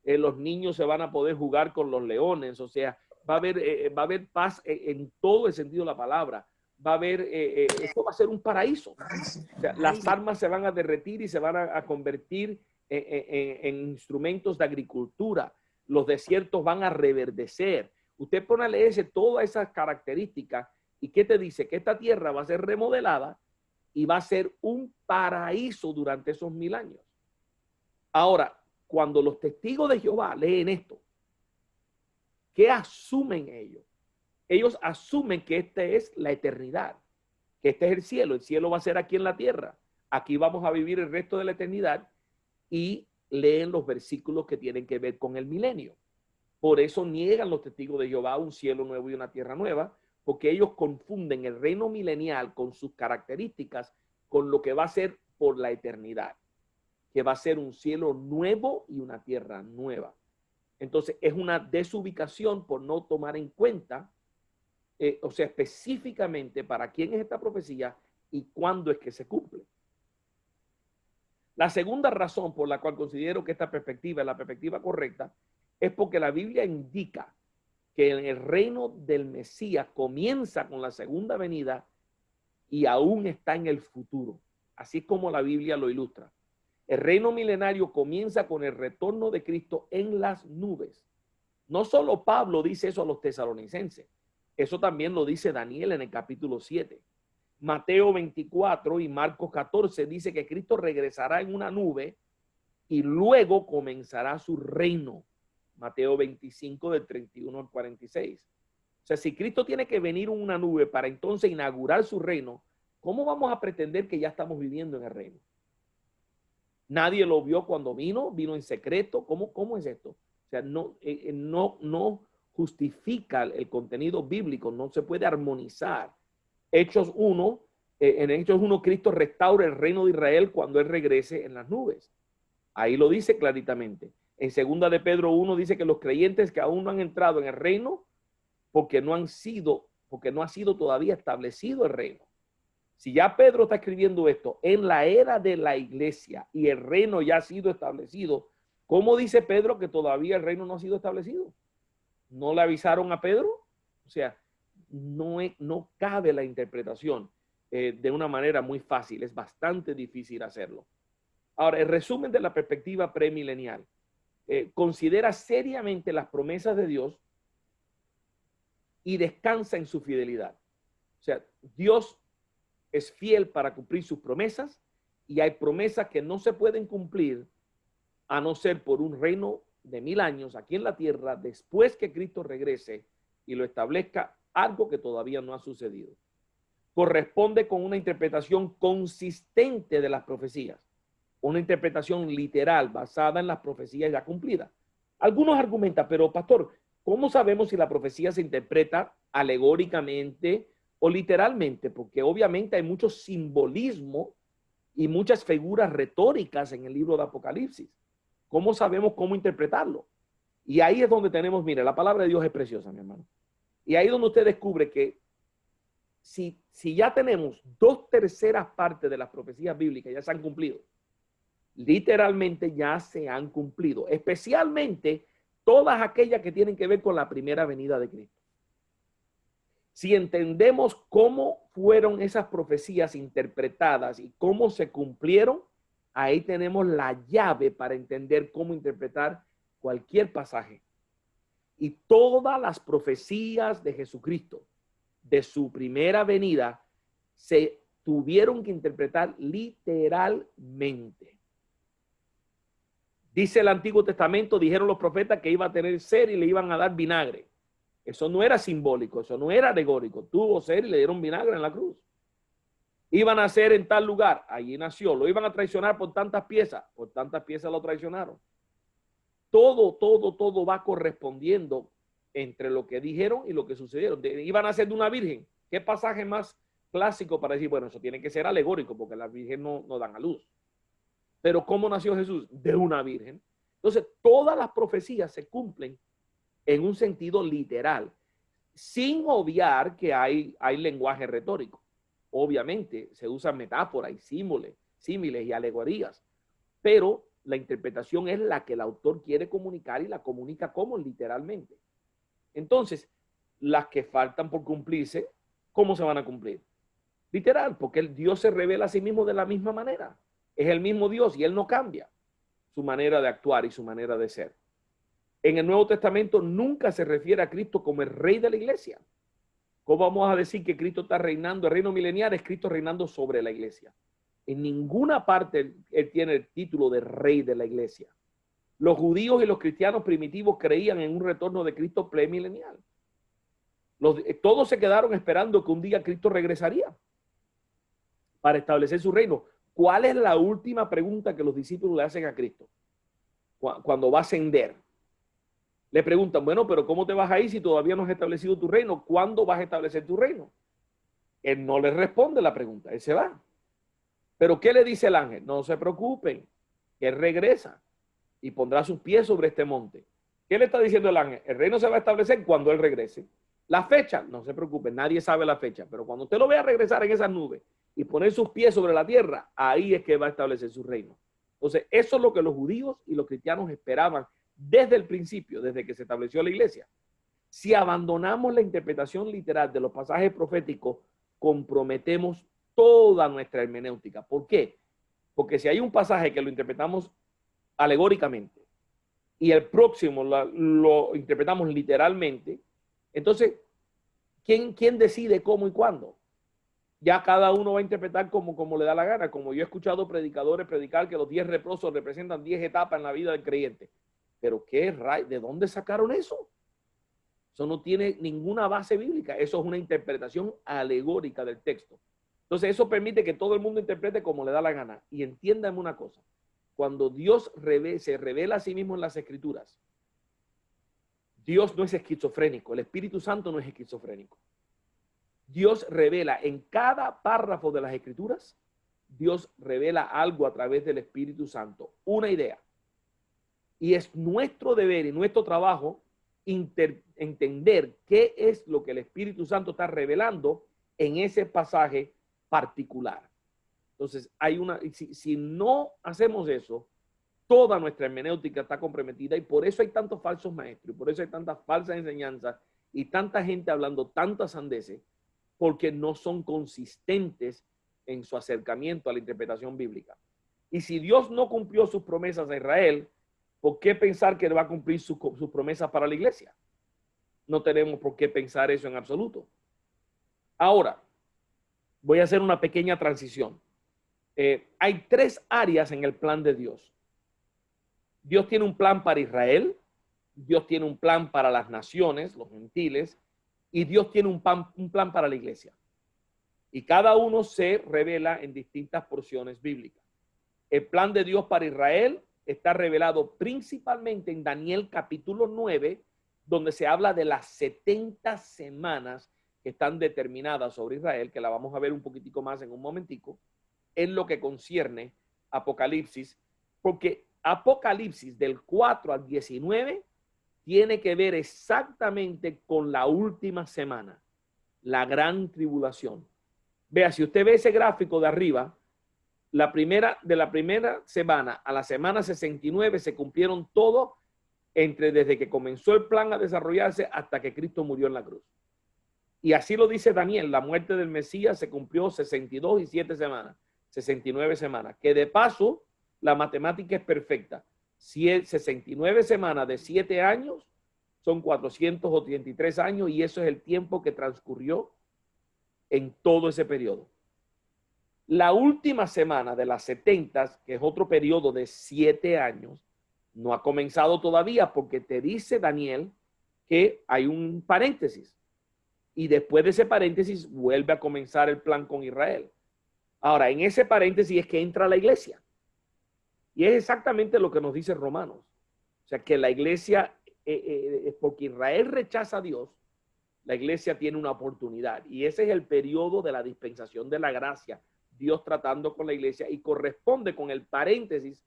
Los niños se van a poder jugar con los leones, o sea, va a haber paz en todo el sentido de la palabra. Va a haber, esto va a ser un paraíso. O sea, las armas se van a derretir y se van a convertir en instrumentos de agricultura. Los desiertos van a reverdecer. Usted pone a leerse todas esas características y ¿qué te dice? Que esta tierra va a ser remodelada y va a ser un paraíso durante esos 1000 años. Ahora, cuando los testigos de Jehová leen esto, ¿qué asumen ellos? Ellos asumen que esta es la eternidad, que este es el cielo va a ser aquí en la tierra, aquí vamos a vivir el resto de la eternidad y leen los versículos que tienen que ver con el milenio. Por eso niegan los testigos de Jehová un cielo nuevo y una tierra nueva, porque ellos confunden el reino milenial con sus características con lo que va a ser por la eternidad, que va a ser un cielo nuevo y una tierra nueva. Entonces es una desubicación por no tomar en cuenta, o sea, específicamente para quién es esta profecía y cuándo es que se cumple. La segunda razón por la cual considero que esta perspectiva es la perspectiva correcta es porque la Biblia indica que el reino del Mesías comienza con la segunda venida y aún está en el futuro, así es como la Biblia lo ilustra. El reino milenario comienza con el retorno de Cristo en las nubes. No solo Pablo dice eso a los tesalonicenses, eso también lo dice Daniel en el capítulo 7. Mateo 24 y Marcos 14 dice que Cristo regresará en una nube y luego comenzará su reino. Mateo 25 del 31 al 46. O sea, si Cristo tiene que venir en una nube para entonces inaugurar su reino, ¿cómo vamos a pretender que ya estamos viviendo en el reino? Nadie lo vio cuando vino en secreto. ¿Cómo es esto? O sea, no justifica el contenido bíblico, no se puede armonizar. Hechos 1, en Hechos 1, Cristo restaura el reino de Israel cuando Él regrese en las nubes. Ahí lo dice claritamente. En segunda de Pedro 1 dice que los creyentes que aún no han entrado en el reino porque no ha sido todavía establecido el reino. Si ya Pedro está escribiendo esto en la era de la iglesia y el reino ya ha sido establecido, ¿cómo dice Pedro que todavía el reino no ha sido establecido? ¿No le avisaron a Pedro? O sea, no cabe la interpretación de una manera muy fácil. Es bastante difícil hacerlo. Ahora, el resumen de la perspectiva premilenial. Considera seriamente las promesas de Dios y descansa en su fidelidad. O sea, Dios es fiel para cumplir sus promesas y hay promesas que no se pueden cumplir a no ser por un reino de 1000 años aquí en la tierra después que Cristo regrese y lo establezca, algo que todavía no ha sucedido. Corresponde con una interpretación consistente de las profecías, una interpretación literal basada en las profecías ya cumplidas. Algunos argumentan, pero pastor, ¿cómo sabemos si la profecía se interpreta alegóricamente o literalmente? Porque obviamente hay mucho simbolismo y muchas figuras retóricas en el libro de Apocalipsis. ¿Cómo sabemos cómo interpretarlo? Y ahí es donde tenemos, mire, la palabra de Dios es preciosa, mi hermano. Y ahí es donde usted descubre que si ya tenemos 2/3 partes de las profecías bíblicas ya se han cumplido, literalmente ya se han cumplido, especialmente todas aquellas que tienen que ver con la primera venida de Cristo. Si entendemos cómo fueron esas profecías interpretadas y cómo se cumplieron, ahí tenemos la llave para entender cómo interpretar cualquier pasaje. Y todas las profecías de Jesucristo, de su primera venida, se tuvieron que interpretar literalmente. Dice el Antiguo Testamento, dijeron los profetas que iba a tener sed y le iban a dar vinagre. Eso no era simbólico, eso no era alegórico. Tuvo sed y le dieron vinagre en la cruz. Iban a nacer en tal lugar, allí nació. Lo iban a traicionar por tantas piezas lo traicionaron. Todo va correspondiendo entre lo que dijeron y lo que sucedieron. Iban a ser de una virgen. ¿Qué pasaje más clásico para decir, bueno, eso tiene que ser alegórico porque las virgen no dan a luz? Pero ¿cómo nació Jesús? De una virgen. Entonces, todas las profecías se cumplen en un sentido literal, sin obviar que hay lenguaje retórico. Obviamente, se usan metáforas y símiles y alegorías, pero la interpretación es la que el autor quiere comunicar y la comunica como literalmente. Entonces, las que faltan por cumplirse, ¿cómo se van a cumplir? Literal, porque el Dios se revela a sí mismo de la misma manera. Es el mismo Dios y Él no cambia su manera de actuar y su manera de ser. En el Nuevo Testamento nunca se refiere a Cristo como el rey de la iglesia. ¿Cómo vamos a decir que Cristo está reinando? El reino milenial es Cristo reinando sobre la iglesia. En ninguna parte Él tiene el título de rey de la iglesia. Los judíos y los cristianos primitivos creían en un retorno de Cristo premilenial. Todos se quedaron esperando que un día Cristo regresaría para establecer su reino. ¿Cuál es la última pregunta que los discípulos le hacen a Cristo cuando va a ascender? Le preguntan, bueno, pero ¿cómo te vas a ir si todavía no has establecido tu reino? ¿Cuándo vas a establecer tu reino? Él no les responde la pregunta, él se va. ¿Pero qué le dice el ángel? No se preocupen, que él regresa y pondrá sus pies sobre este monte. ¿Qué le está diciendo el ángel? El reino se va a establecer cuando él regrese. La fecha, no se preocupen, nadie sabe la fecha, pero cuando usted lo vea regresar en esas nubes y poner sus pies sobre la tierra, ahí es que va a establecer su reino. Entonces, eso es lo que los judíos y los cristianos esperaban desde el principio, desde que se estableció la iglesia. Si abandonamos la interpretación literal de los pasajes proféticos, comprometemos toda nuestra hermenéutica. ¿Por qué? Porque si hay un pasaje que lo interpretamos alegóricamente y el próximo lo interpretamos literalmente, entonces, ¿quién decide cómo y cuándo? Ya cada uno va a interpretar como le da la gana. Como yo he escuchado predicadores predicar que los 10 leprosos representan 10 etapas en la vida del creyente. Pero ¿de dónde sacaron eso? Eso no tiene ninguna base bíblica. Eso es una interpretación alegórica del texto. Entonces eso permite que todo el mundo interprete como le da la gana. Y entiéndame una cosa. Cuando Dios se revela a sí mismo en las Escrituras, Dios no es esquizofrénico. El Espíritu Santo no es esquizofrénico. Dios revela en cada párrafo de las Escrituras, Dios revela algo a través del Espíritu Santo, una idea. Y es nuestro deber y nuestro trabajo entender qué es lo que el Espíritu Santo está revelando en ese pasaje particular. Entonces, si no hacemos eso, toda nuestra hermenéutica está comprometida y por eso hay tantos falsos maestros, y por eso hay tantas falsas enseñanzas y tanta gente hablando tantas sandeces, porque no son consistentes en su acercamiento a la interpretación bíblica. Y si Dios no cumplió sus promesas a Israel, ¿por qué pensar que va a cumplir sus promesas para la iglesia? No tenemos por qué pensar eso en absoluto. Ahora, voy a hacer una pequeña transición. Hay 3 áreas en el plan de Dios. Dios tiene un plan para Israel, Dios tiene un plan para las naciones, los gentiles, y Dios tiene un plan para la iglesia. Y cada uno se revela en distintas porciones bíblicas. El plan de Dios para Israel está revelado principalmente en Daniel capítulo 9, donde se habla de las 70 semanas que están determinadas sobre Israel, que la vamos a ver un poquitico más en un momentico, en lo que concierne Apocalipsis, porque Apocalipsis del 4 al 19 tiene que ver exactamente con la última semana, la gran tribulación. Vea, si usted ve ese gráfico de arriba, de la primera semana a la semana 69 se cumplieron todo desde que comenzó el plan a desarrollarse hasta que Cristo murió en la cruz. Y así lo dice Daniel, la muerte del Mesías se cumplió 62 y 7 semanas, 69 semanas, que de paso la matemática es perfecta. 69 semanas de 7 años son 483 años y eso es el tiempo que transcurrió en todo ese periodo. La última semana de las 70, que es otro periodo de 7 años, no ha comenzado todavía porque te dice Daniel que hay un paréntesis. Y después de ese paréntesis vuelve a comenzar el plan con Israel. Ahora, en ese paréntesis es que entra la iglesia. Y es exactamente lo que nos dice Romanos. O sea, que la iglesia, porque Israel rechaza a Dios, la iglesia tiene una oportunidad. Y ese es el periodo de la dispensación de la gracia. Dios tratando con la iglesia y corresponde con el paréntesis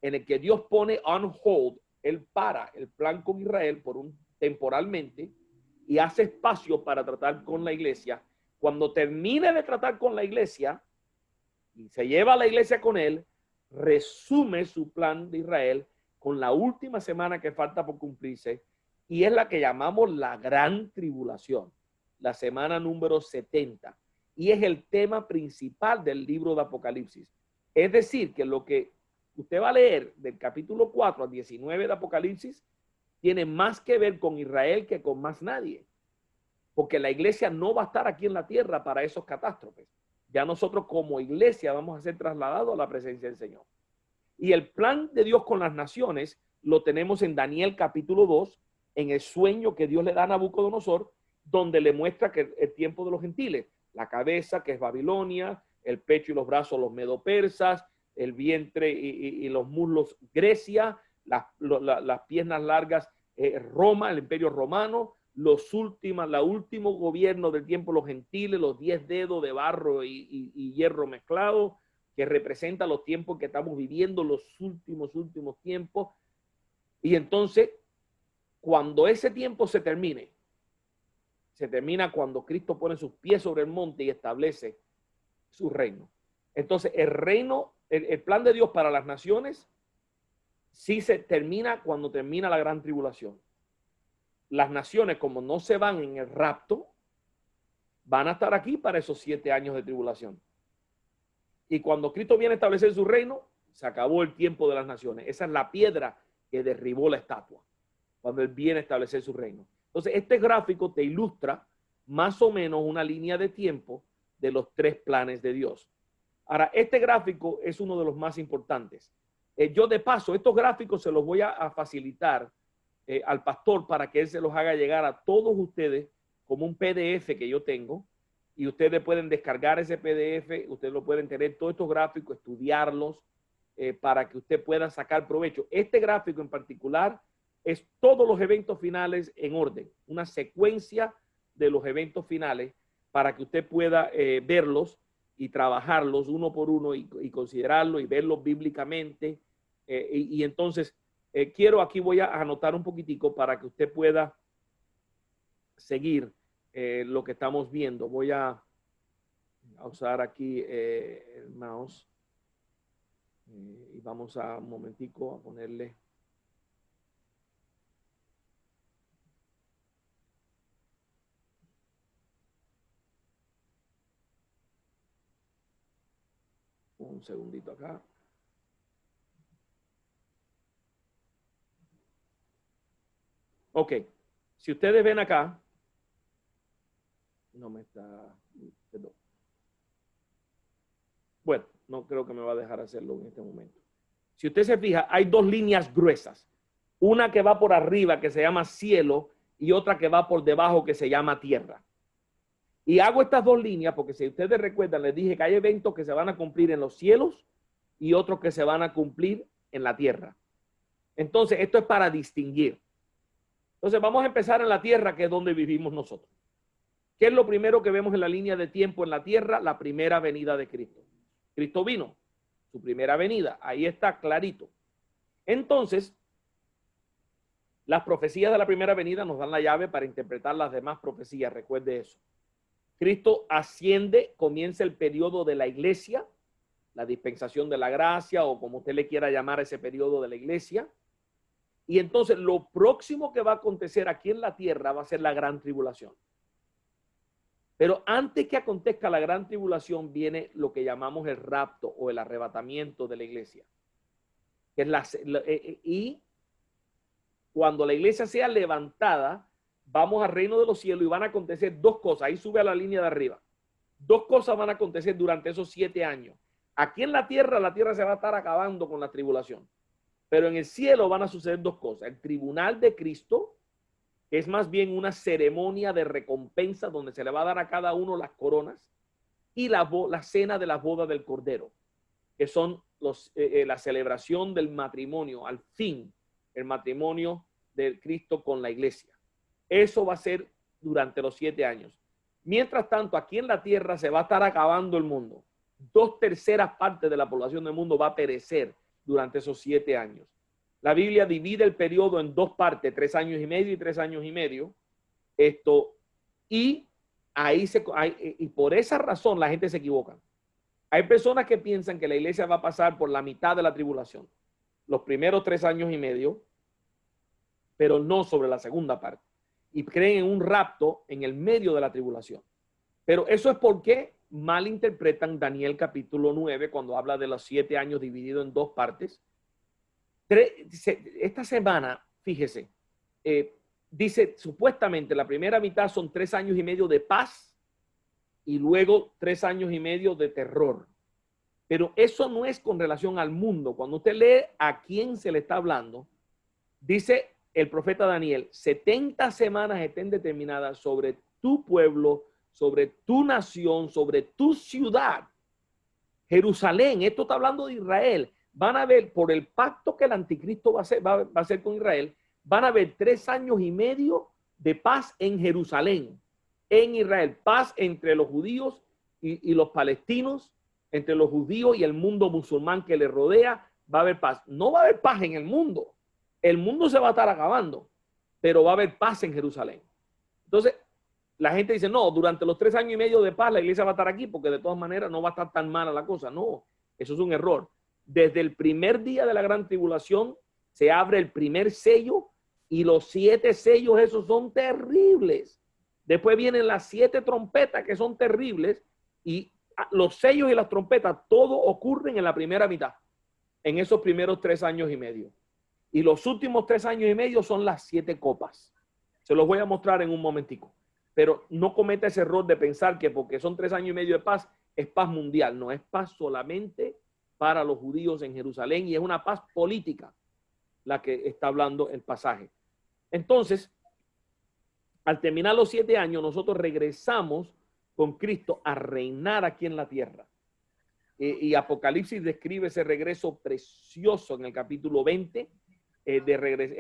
en el que Dios pone on hold, él para el plan con Israel temporalmente y hace espacio para tratar con la iglesia. Cuando termine de tratar con la iglesia y se lleva a la iglesia con él, resume su plan de Israel con la última semana que falta por cumplirse y es la que llamamos la gran tribulación, la semana número 70. Y es el tema principal del libro de Apocalipsis. Es decir, que lo que usted va a leer del capítulo 4 al 19 de Apocalipsis tiene más que ver con Israel que con más nadie. Porque la iglesia no va a estar aquí en la tierra para esos catástrofes. Ya nosotros como iglesia vamos a ser trasladados a la presencia del Señor. Y el plan de Dios con las naciones lo tenemos en Daniel capítulo 2, en el sueño que Dios le da a Nabucodonosor, donde le muestra que el tiempo de los gentiles, la cabeza que es Babilonia, el pecho y los brazos los medo-persas, el vientre y los muslos Grecia, las piernas largas Roma, el imperio romano, la último gobierno del tiempo los gentiles, los 10 dedos de barro y hierro mezclado, que representa los tiempos que estamos viviendo, los últimos tiempos. Y entonces, cuando ese tiempo se termina cuando Cristo pone sus pies sobre el monte y establece su reino. Entonces, el reino, el plan de Dios para las naciones, sí se termina cuando termina la gran tribulación. Las naciones, como no se van en el rapto, van a estar aquí para esos 7 años de tribulación. Y cuando Cristo viene a establecer su reino, se acabó el tiempo de las naciones. Esa es la piedra que derribó la estatua, cuando Él viene a establecer su reino. Entonces, este gráfico te ilustra más o menos una línea de tiempo de los 3 planes de Dios. Ahora, este gráfico es uno de los más importantes. Yo de paso, estos gráficos se los voy a facilitar al pastor para que él se los haga llegar a todos ustedes como un PDF que yo tengo y ustedes pueden descargar ese PDF, ustedes lo pueden tener todos estos gráficos, estudiarlos para que usted pueda sacar provecho. Este gráfico en particular es todos los eventos finales en orden, una secuencia de los eventos finales para que usted pueda verlos y trabajarlos uno por uno y considerarlos y verlos bíblicamente. Y entonces, aquí voy a anotar un poquitico para que usted pueda seguir lo que estamos viendo. Voy a usar aquí el mouse y vamos a un momentico a ponerle. Un segundito acá. Ok, si ustedes ven acá, no me está, perdón. Bueno, no creo que me va a dejar hacerlo en este momento. Si usted se fija, hay 2 líneas gruesas. Una que va por arriba, que se llama cielo, y otra que va por debajo, que se llama tierra. Y hago estas 2 líneas porque si ustedes recuerdan, les dije que hay eventos que se van a cumplir en los cielos y otros que se van a cumplir en la tierra. Entonces, esto es para distinguir. Entonces, vamos a empezar en la tierra, que es donde vivimos nosotros. ¿Qué es lo primero que vemos en la línea de tiempo en la tierra? La primera venida de Cristo. Cristo vino, su primera venida. Ahí está clarito. Entonces, las profecías de la primera venida nos dan la llave para interpretar las demás profecías. Recuerde eso. Cristo asciende, comienza el periodo de la iglesia, la dispensación de la gracia, o como usted le quiera llamar ese periodo de la iglesia. Y entonces lo próximo que va a acontecer aquí en la tierra va a ser la gran tribulación. Pero antes que acontezca la gran tribulación viene lo que llamamos el rapto o el arrebatamiento de la iglesia. Que es y cuando la iglesia sea levantada, vamos al reino de los cielos y van a acontecer 2 cosas. Ahí sube a la línea de arriba. Dos cosas van a acontecer durante esos 7 años. Aquí en la tierra se va a estar acabando con la tribulación. Pero en el cielo van a suceder dos cosas. El tribunal de Cristo, que es más bien una ceremonia de recompensa donde se le va a dar a cada uno las coronas, y la cena de la boda del Cordero, que son la celebración del matrimonio, al fin, el matrimonio de Cristo con la iglesia. Eso va a ser durante los 7 años. Mientras tanto, aquí en la tierra se va a estar acabando el mundo. 2/3 partes de la población del mundo va a perecer durante esos 7 años. La Biblia divide el periodo en 2 partes, 3 años y medio y 3 años y medio. Y por esa razón la gente se equivoca. Hay personas que piensan que la iglesia va a pasar por la mitad de la tribulación, los primeros 3 años y medio, pero no sobre la segunda parte. Y creen en un rapto en el medio de la tribulación. Pero eso es porque malinterpretan Daniel capítulo 9 cuando habla de los 7 años divididos en 2 partes. Esta semana, fíjese, dice supuestamente la primera mitad son 3 años y medio de paz y luego 3 años y medio de terror. Pero eso no es con relación al mundo. Cuando usted lee a quién se le está hablando, dice el profeta Daniel, 70 semanas estén determinadas sobre tu pueblo, sobre tu nación, sobre tu ciudad. Jerusalén, esto está hablando de Israel. Van a ver, por el pacto que el anticristo va a hacer con Israel, van a haber 3 años y medio de paz en Jerusalén, en Israel. Paz entre los judíos y los palestinos, entre los judíos y el mundo musulmán que le rodea. Va a haber paz. No va a haber paz en el mundo. El mundo se va a estar acabando, pero va a haber paz en Jerusalén. Entonces, la gente dice, no, durante los 3 años y medio de paz la iglesia va a estar aquí porque de todas maneras no va a estar tan mala la cosa. No, eso es un error. Desde el primer día de la gran tribulación se abre el primer sello y los 7 sellos esos son terribles. Después vienen las 7 trompetas que son terribles y los sellos y las trompetas, todo ocurren en la primera mitad, en esos primeros 3 años y medio. Y los últimos 3 años y medio son las 7 copas. Se los voy a mostrar en un momentico. Pero no cometa ese error de pensar que porque son 3 años y medio de paz, es paz mundial. No, es paz solamente para los judíos en Jerusalén y es una paz política la que está hablando el pasaje. Entonces, al terminar los 7 años, nosotros regresamos con Cristo a reinar aquí en la tierra. Y Apocalipsis describe ese regreso precioso en el capítulo 20. Él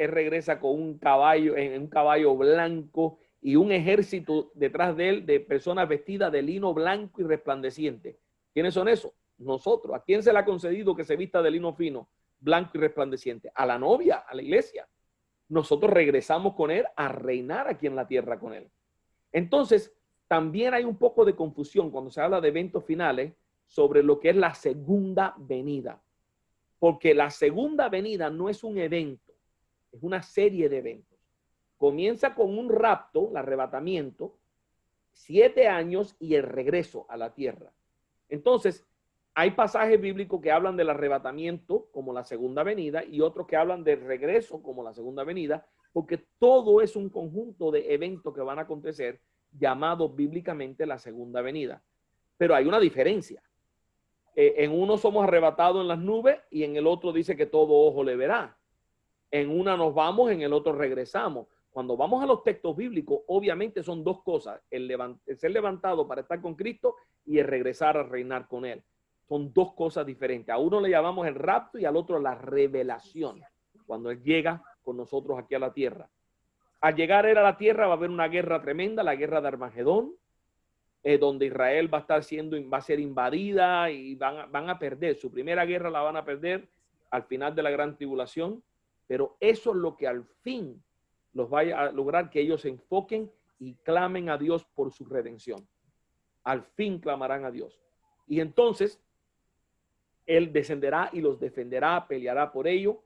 regresa con un caballo blanco y un ejército detrás de él de personas vestidas de lino blanco y resplandeciente. ¿Quiénes son esos? Nosotros. ¿A quién se le ha concedido que se vista de lino fino, blanco y resplandeciente? A la novia, a la iglesia. Nosotros regresamos con él a reinar aquí en la tierra con él. Entonces, también hay un poco de confusión cuando se habla de eventos finales sobre lo que es la segunda venida. Porque la segunda venida no es un evento, es una serie de eventos. Comienza con un rapto, el arrebatamiento, 7 años y el regreso a la tierra. Entonces, hay pasajes bíblicos que hablan del arrebatamiento como la segunda venida y otros que hablan del regreso como la segunda venida, porque todo es un conjunto de eventos que van a acontecer llamados bíblicamente la segunda venida. Pero hay una diferencia. En uno somos arrebatados en las nubes y en el otro dice que todo ojo le verá. En una nos vamos, en el otro regresamos. Cuando vamos a los textos bíblicos, obviamente son 2 cosas, el ser levantado para estar con Cristo y el regresar a reinar con Él. Son 2 cosas diferentes. A uno le llamamos el rapto y al otro la revelación, cuando Él llega con nosotros aquí a la tierra. Al llegar Él a la tierra va a haber una guerra tremenda, la guerra de Armagedón, donde Israel va a ser invadida y van a perder. Su primera guerra la van a perder al final de la gran tribulación, pero eso es lo que al fin los vaya a lograr que ellos se enfoquen y clamen a Dios por su redención. Al fin clamarán a Dios. Y entonces, Él descenderá y los defenderá, peleará por ello.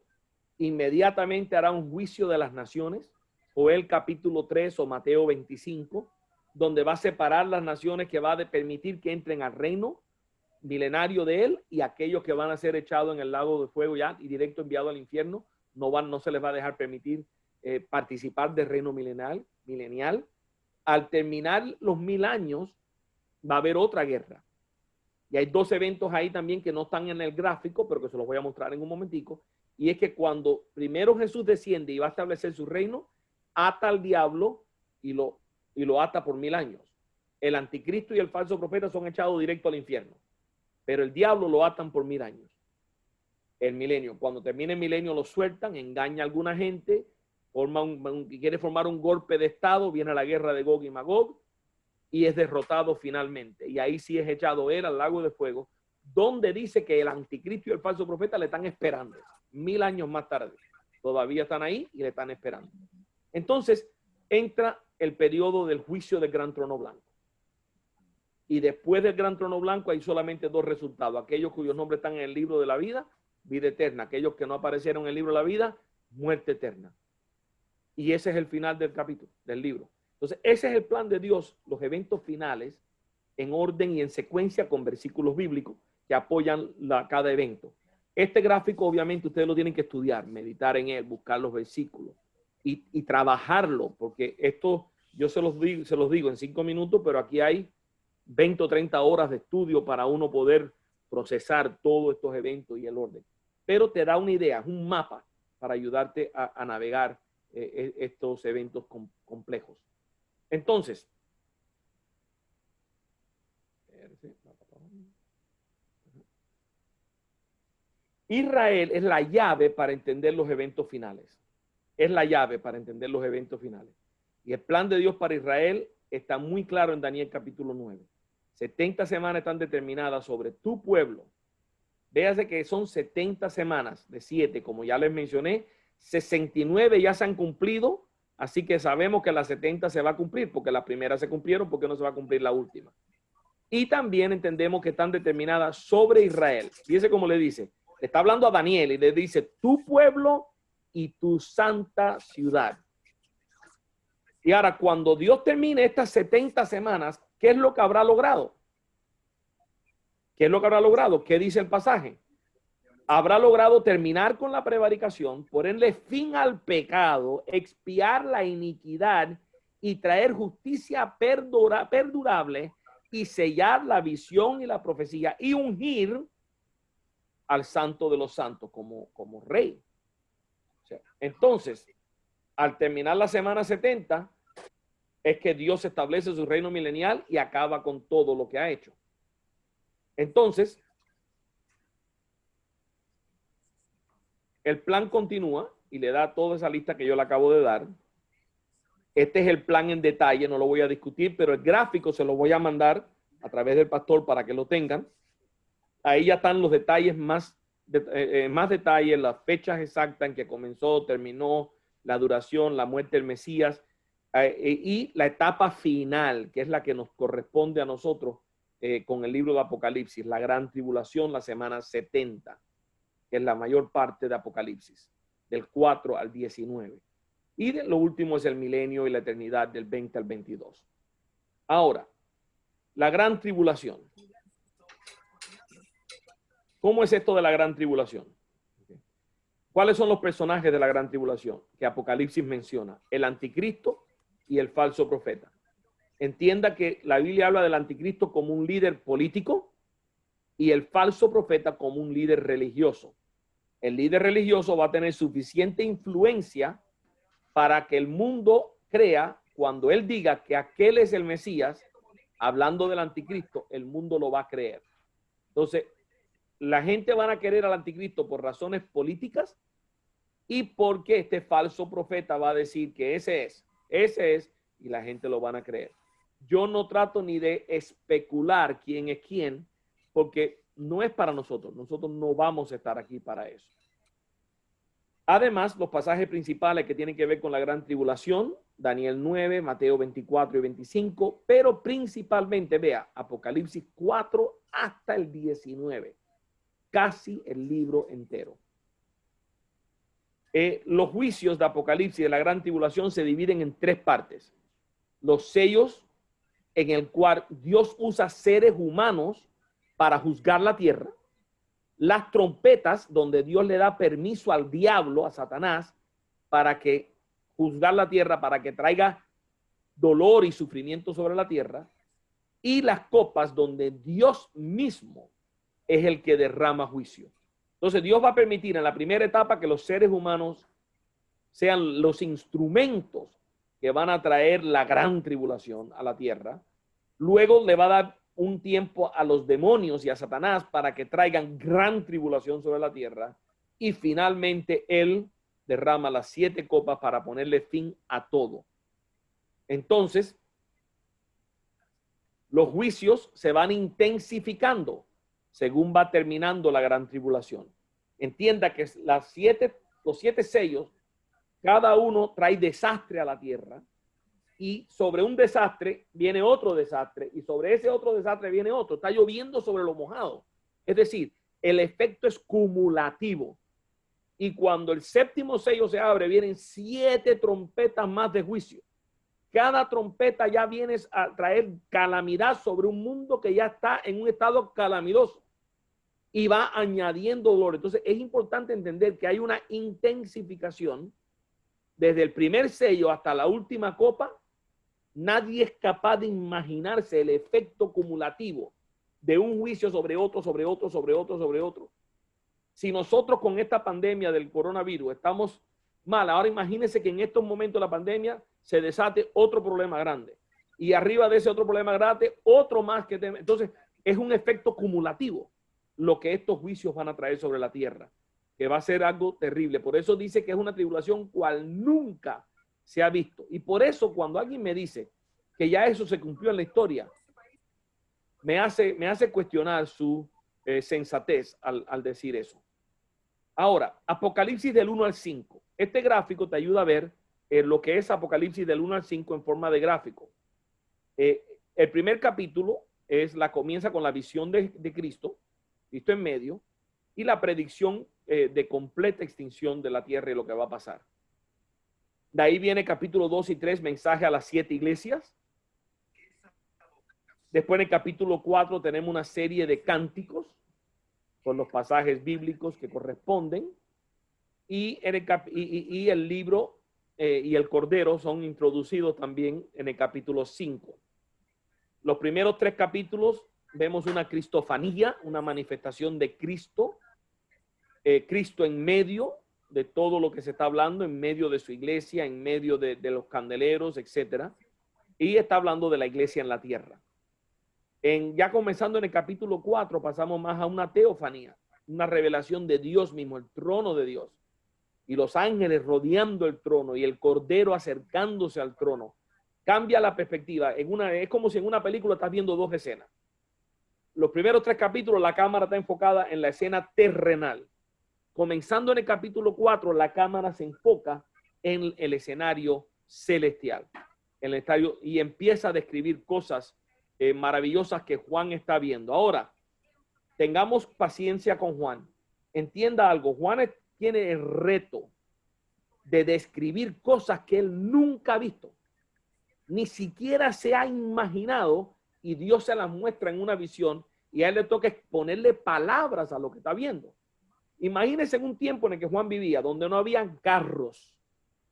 Inmediatamente hará un juicio de las naciones, Joel capítulo 3 o Mateo 25, donde va a separar las naciones que va a permitir que entren al reino milenario de Él y aquellos que van a ser echados en el lago de fuego ya y directo enviado al infierno, no se les va a dejar permitir participar del reino milenial. Al terminar los 1000 años, va a haber otra guerra. Y hay dos eventos ahí también que no están en el gráfico, pero que se los voy a mostrar en un momentico. Y es que cuando primero Jesús desciende y va a establecer su reino, ata al diablo y lo ata por 1000 años. El anticristo y el falso profeta son echados directo al infierno, pero el diablo lo atan por 1000 años. El milenio, cuando termine el milenio lo sueltan, engaña a alguna gente, quiere formar un golpe de estado, viene la guerra de Gog y Magog y es derrotado finalmente. Y ahí sí es echado él al lago de fuego, donde dice que el anticristo y el falso profeta le están esperando. 1000 años más tarde, todavía están ahí y le están esperando. Entonces entra el periodo del juicio del gran trono blanco. Y después del gran trono blanco hay solamente dos resultados: aquellos cuyos nombres están en el libro de la vida, vida eterna; aquellos que no aparecieron en el libro de la vida, muerte eterna. Y ese es el final del capítulo, del libro. Entonces, ese es el plan de Dios, los eventos finales en orden y en secuencia con versículos bíblicos que apoyan cada evento. Este gráfico, obviamente, ustedes lo tienen que estudiar, meditar en él, buscar los versículos y trabajarlo, porque esto yo se los digo en 5 minutos, pero aquí hay 20 o 30 horas de estudio para uno poder procesar todos estos eventos y el orden. Pero te da una idea, un mapa para ayudarte a navegar estos eventos complejos. Entonces, Israel es la llave para entender los eventos finales. Es la llave para entender los eventos finales. Y el plan de Dios para Israel está muy claro en Daniel capítulo 9. 70 semanas están determinadas sobre tu pueblo. Véase que son 70 semanas de 7, como ya les mencioné. 69 ya se han cumplido, así que sabemos que las 70 se va a cumplir, porque las primeras se cumplieron, porque no se va a cumplir la última. Y también entendemos que están determinadas sobre Israel. Fíjese cómo le dice. Le está hablando a Daniel y le dice: tu pueblo y tu santa ciudad. Y ahora, cuando Dios termine estas 70 semanas, ¿qué es lo que habrá logrado? ¿Qué es lo que habrá logrado? ¿Qué dice el pasaje? Habrá logrado terminar con la prevaricación, ponerle fin al pecado, expiar la iniquidad y traer justicia perdurable y sellar la visión y la profecía y ungir al santo de los santos como rey. O sea, entonces, al terminar la semana 70, es que Dios establece su reino milenial y acaba con todo lo que ha hecho. Entonces, el plan continúa y le da toda esa lista que yo le acabo de dar. Este es el plan en detalle, no lo voy a discutir, pero el gráfico se lo voy a mandar a través del pastor para que lo tengan. Ahí ya están los detalles más detalles, las fechas exactas en que comenzó, terminó, la duración, la muerte del Mesías y la etapa final, que es la que nos corresponde a nosotros con el libro de Apocalipsis, la gran tribulación, la semana 70, que es la mayor parte de Apocalipsis, del 4 al 19. Y lo último es el milenio y la eternidad, del 20 al 22. Ahora, la gran tribulación. ¿Cómo es esto de la gran tribulación? ¿Cuáles son los personajes de la gran tribulación que Apocalipsis menciona? El anticristo y el falso profeta. Entienda que la Biblia habla del anticristo como un líder político y el falso profeta como un líder religioso. El líder religioso va a tener suficiente influencia para que el mundo crea, cuando él diga que aquel es el Mesías, hablando del anticristo, el mundo lo va a creer. Entonces, la gente van a querer al anticristo por razones políticas y porque este falso profeta va a decir que ese es, y la gente lo van a creer. Yo no trato ni de especular quién es quién, porque no es para nosotros. Nosotros no vamos a estar aquí para eso. Además, los pasajes principales que tienen que ver con la gran tribulación, Daniel 9, Mateo 24 y 25, pero principalmente, vea, Apocalipsis 4 hasta el 19, casi el libro entero. Los juicios de Apocalipsis de la gran tribulación se dividen en 3 partes. Los sellos, en el cual Dios usa seres humanos para juzgar la tierra. Las trompetas, donde Dios le da permiso al diablo, a Satanás, para que juzgar la tierra, para que traiga dolor y sufrimiento sobre la tierra. y las copas donde Dios mismo es el que derrama juicio. Entonces Dios va a permitir en la primera etapa que los seres humanos sean los instrumentos que van a traer la gran tribulación a la tierra. Luego le va a dar un tiempo a los demonios y a Satanás para que traigan gran tribulación sobre la tierra. Y finalmente Él derrama las 7 copas para ponerle fin a todo. Entonces, los juicios se van intensificando según va terminando la gran tribulación. Entienda que los 7 sellos, cada uno trae desastre a la tierra, y sobre un desastre viene otro desastre, y sobre ese otro desastre viene otro. Está lloviendo sobre lo mojado. Es decir, el efecto es cumulativo. Y cuando el 7º sello se abre, vienen 7 trompetas más de juicio. Cada trompeta ya viene a traer calamidad sobre un mundo que ya está en un estado calamitoso y va añadiendo dolor. Entonces es importante entender que hay una intensificación desde el primer sello hasta la última copa. Nadie es capaz de imaginarse el efecto cumulativo de un juicio sobre otro, sobre otro, sobre otro, sobre otro. Si nosotros con esta pandemia del coronavirus estamos mal, ahora imagínense que en estos momentos de la pandemia se desate otro problema grande. Y arriba de ese otro problema grande, otro más que... Entonces, es un efecto cumulativo lo que estos juicios van a traer sobre la tierra, que va a ser algo terrible. Por eso dice que es una tribulación cual nunca se ha visto. Y por eso cuando alguien me dice que ya eso se cumplió en la historia, me hace cuestionar su sensatez al decir eso. Ahora, Apocalipsis del 1 al 5. Este gráfico te ayuda a ver lo que es Apocalipsis del 1 al 5 en forma de gráfico. El primer capítulo comienza con la visión de Cristo, Cristo en medio, y la predicción de completa extinción de la tierra y lo que va a pasar. De ahí viene capítulo 2 y 3, mensaje a las 7 iglesias. Después en el capítulo 4 tenemos una serie de cánticos con los pasajes bíblicos que corresponden. Y el libro y el Cordero son introducidos también en el capítulo 5. Los primeros 3 capítulos vemos una cristofanía, una manifestación de Cristo. Cristo en medio de todo lo que se está hablando, en medio de su iglesia, en medio de los candeleros, etcétera. Y está hablando de la iglesia en la tierra. Ya comenzando en el capítulo 4, pasamos más a una teofanía, una revelación de Dios mismo, el trono de Dios. Y los ángeles rodeando el trono y el Cordero acercándose al trono. Cambia la perspectiva. Es como si en una película estás viendo 2 escenas. Los primeros 3 capítulos la cámara está enfocada en la escena terrenal. Comenzando en el capítulo 4, la cámara se enfoca en el escenario celestial. Y empieza a describir cosas maravillosas que Juan está viendo. Ahora, tengamos paciencia con Juan. Entienda algo. Juan tiene el reto de describir cosas que él nunca ha visto. Ni siquiera se ha imaginado, y Dios se las muestra en una visión y a él le toca ponerle palabras a lo que está viendo. Imagínense en un tiempo en el que Juan vivía, donde no había carros,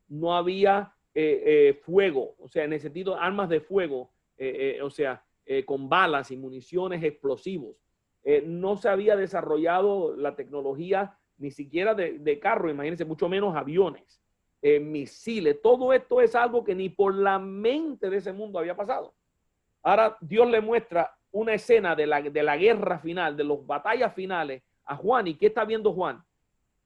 no había fuego, o sea, en el sentido armas de fuego, con balas y municiones explosivos. No se había desarrollado la tecnología ni siquiera de carro, imagínense, mucho menos aviones, misiles. Todo esto es algo que ni por la mente de ese mundo había pasado. Ahora Dios le muestra una escena de la guerra final, de las batallas finales a Juan. ¿Y qué está viendo Juan?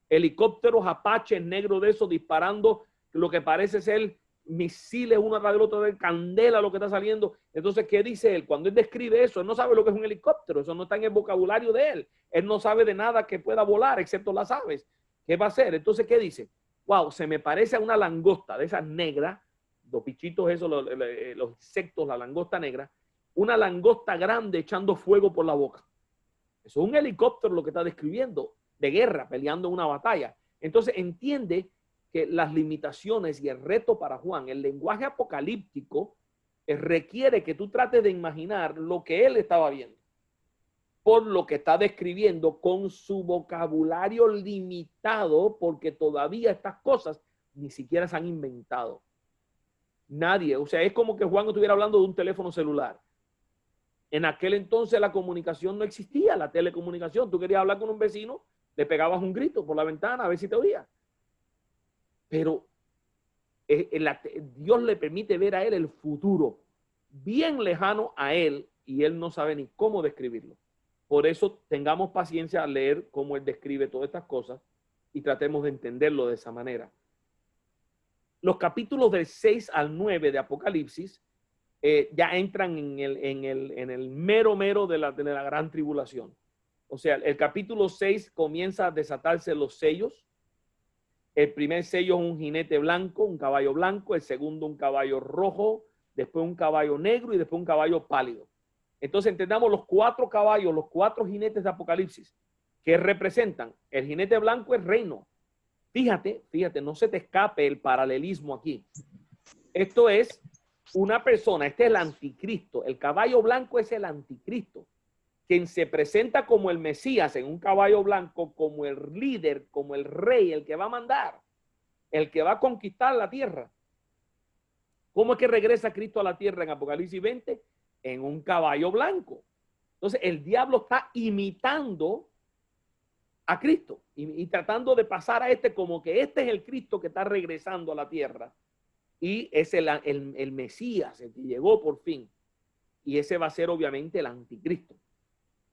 Helicópteros Apache negros de esos disparando lo que parece ser misiles uno tras del otro, de candela lo que está saliendo. Entonces, ¿qué dice él? Cuando él describe eso, él no sabe lo que es un helicóptero. Eso no está en el vocabulario de él. Él no sabe de nada que pueda volar, excepto las aves. ¿Qué va a hacer? Entonces, ¿qué dice? Wow, se me parece a una langosta de esas negras, los bichitos esos, los insectos, la langosta negra, una langosta grande echando fuego por la boca. Eso es un helicóptero lo que está describiendo, de guerra, peleando en una batalla. Entonces entiende que las limitaciones y el reto para Juan, el lenguaje apocalíptico, requiere que tú trates de imaginar lo que él estaba viendo, por lo que está describiendo con su vocabulario limitado, porque todavía estas cosas ni siquiera se han inventado. Nadie, o sea, es como que Juan estuviera hablando de un teléfono celular. En aquel entonces la comunicación no existía, la telecomunicación. Tú querías hablar con un vecino, le pegabas un grito por la ventana a ver si te oía. Pero Dios le permite ver a él el futuro bien lejano a él y él no sabe ni cómo describirlo. Por eso tengamos paciencia al leer cómo él describe todas estas cosas y tratemos de entenderlo de esa manera. Los capítulos del 6 al 9 de Apocalipsis ya entran en el mero de la gran tribulación. O sea, el capítulo 6 comienza a desatarse los sellos. El primer sello es un jinete blanco, un caballo blanco. El segundo, un caballo rojo. Después un caballo negro y después un caballo pálido. Entonces entendamos los 4 caballos, los 4 jinetes de Apocalipsis que representan. El jinete blanco es reino. Fíjate, no se te escape el paralelismo aquí. Esto es una persona, este es el anticristo. El caballo blanco es el anticristo, quien se presenta como el Mesías en un caballo blanco, como el líder, como el rey, el que va a mandar, el que va a conquistar la tierra. ¿Cómo es que regresa Cristo a la tierra en Apocalipsis 20? En un caballo blanco. Entonces el diablo está imitando a Cristo y tratando de pasar a este como que este es el Cristo que está regresando a la tierra y es el Mesías, el que llegó por fin. Y ese va a ser obviamente el anticristo.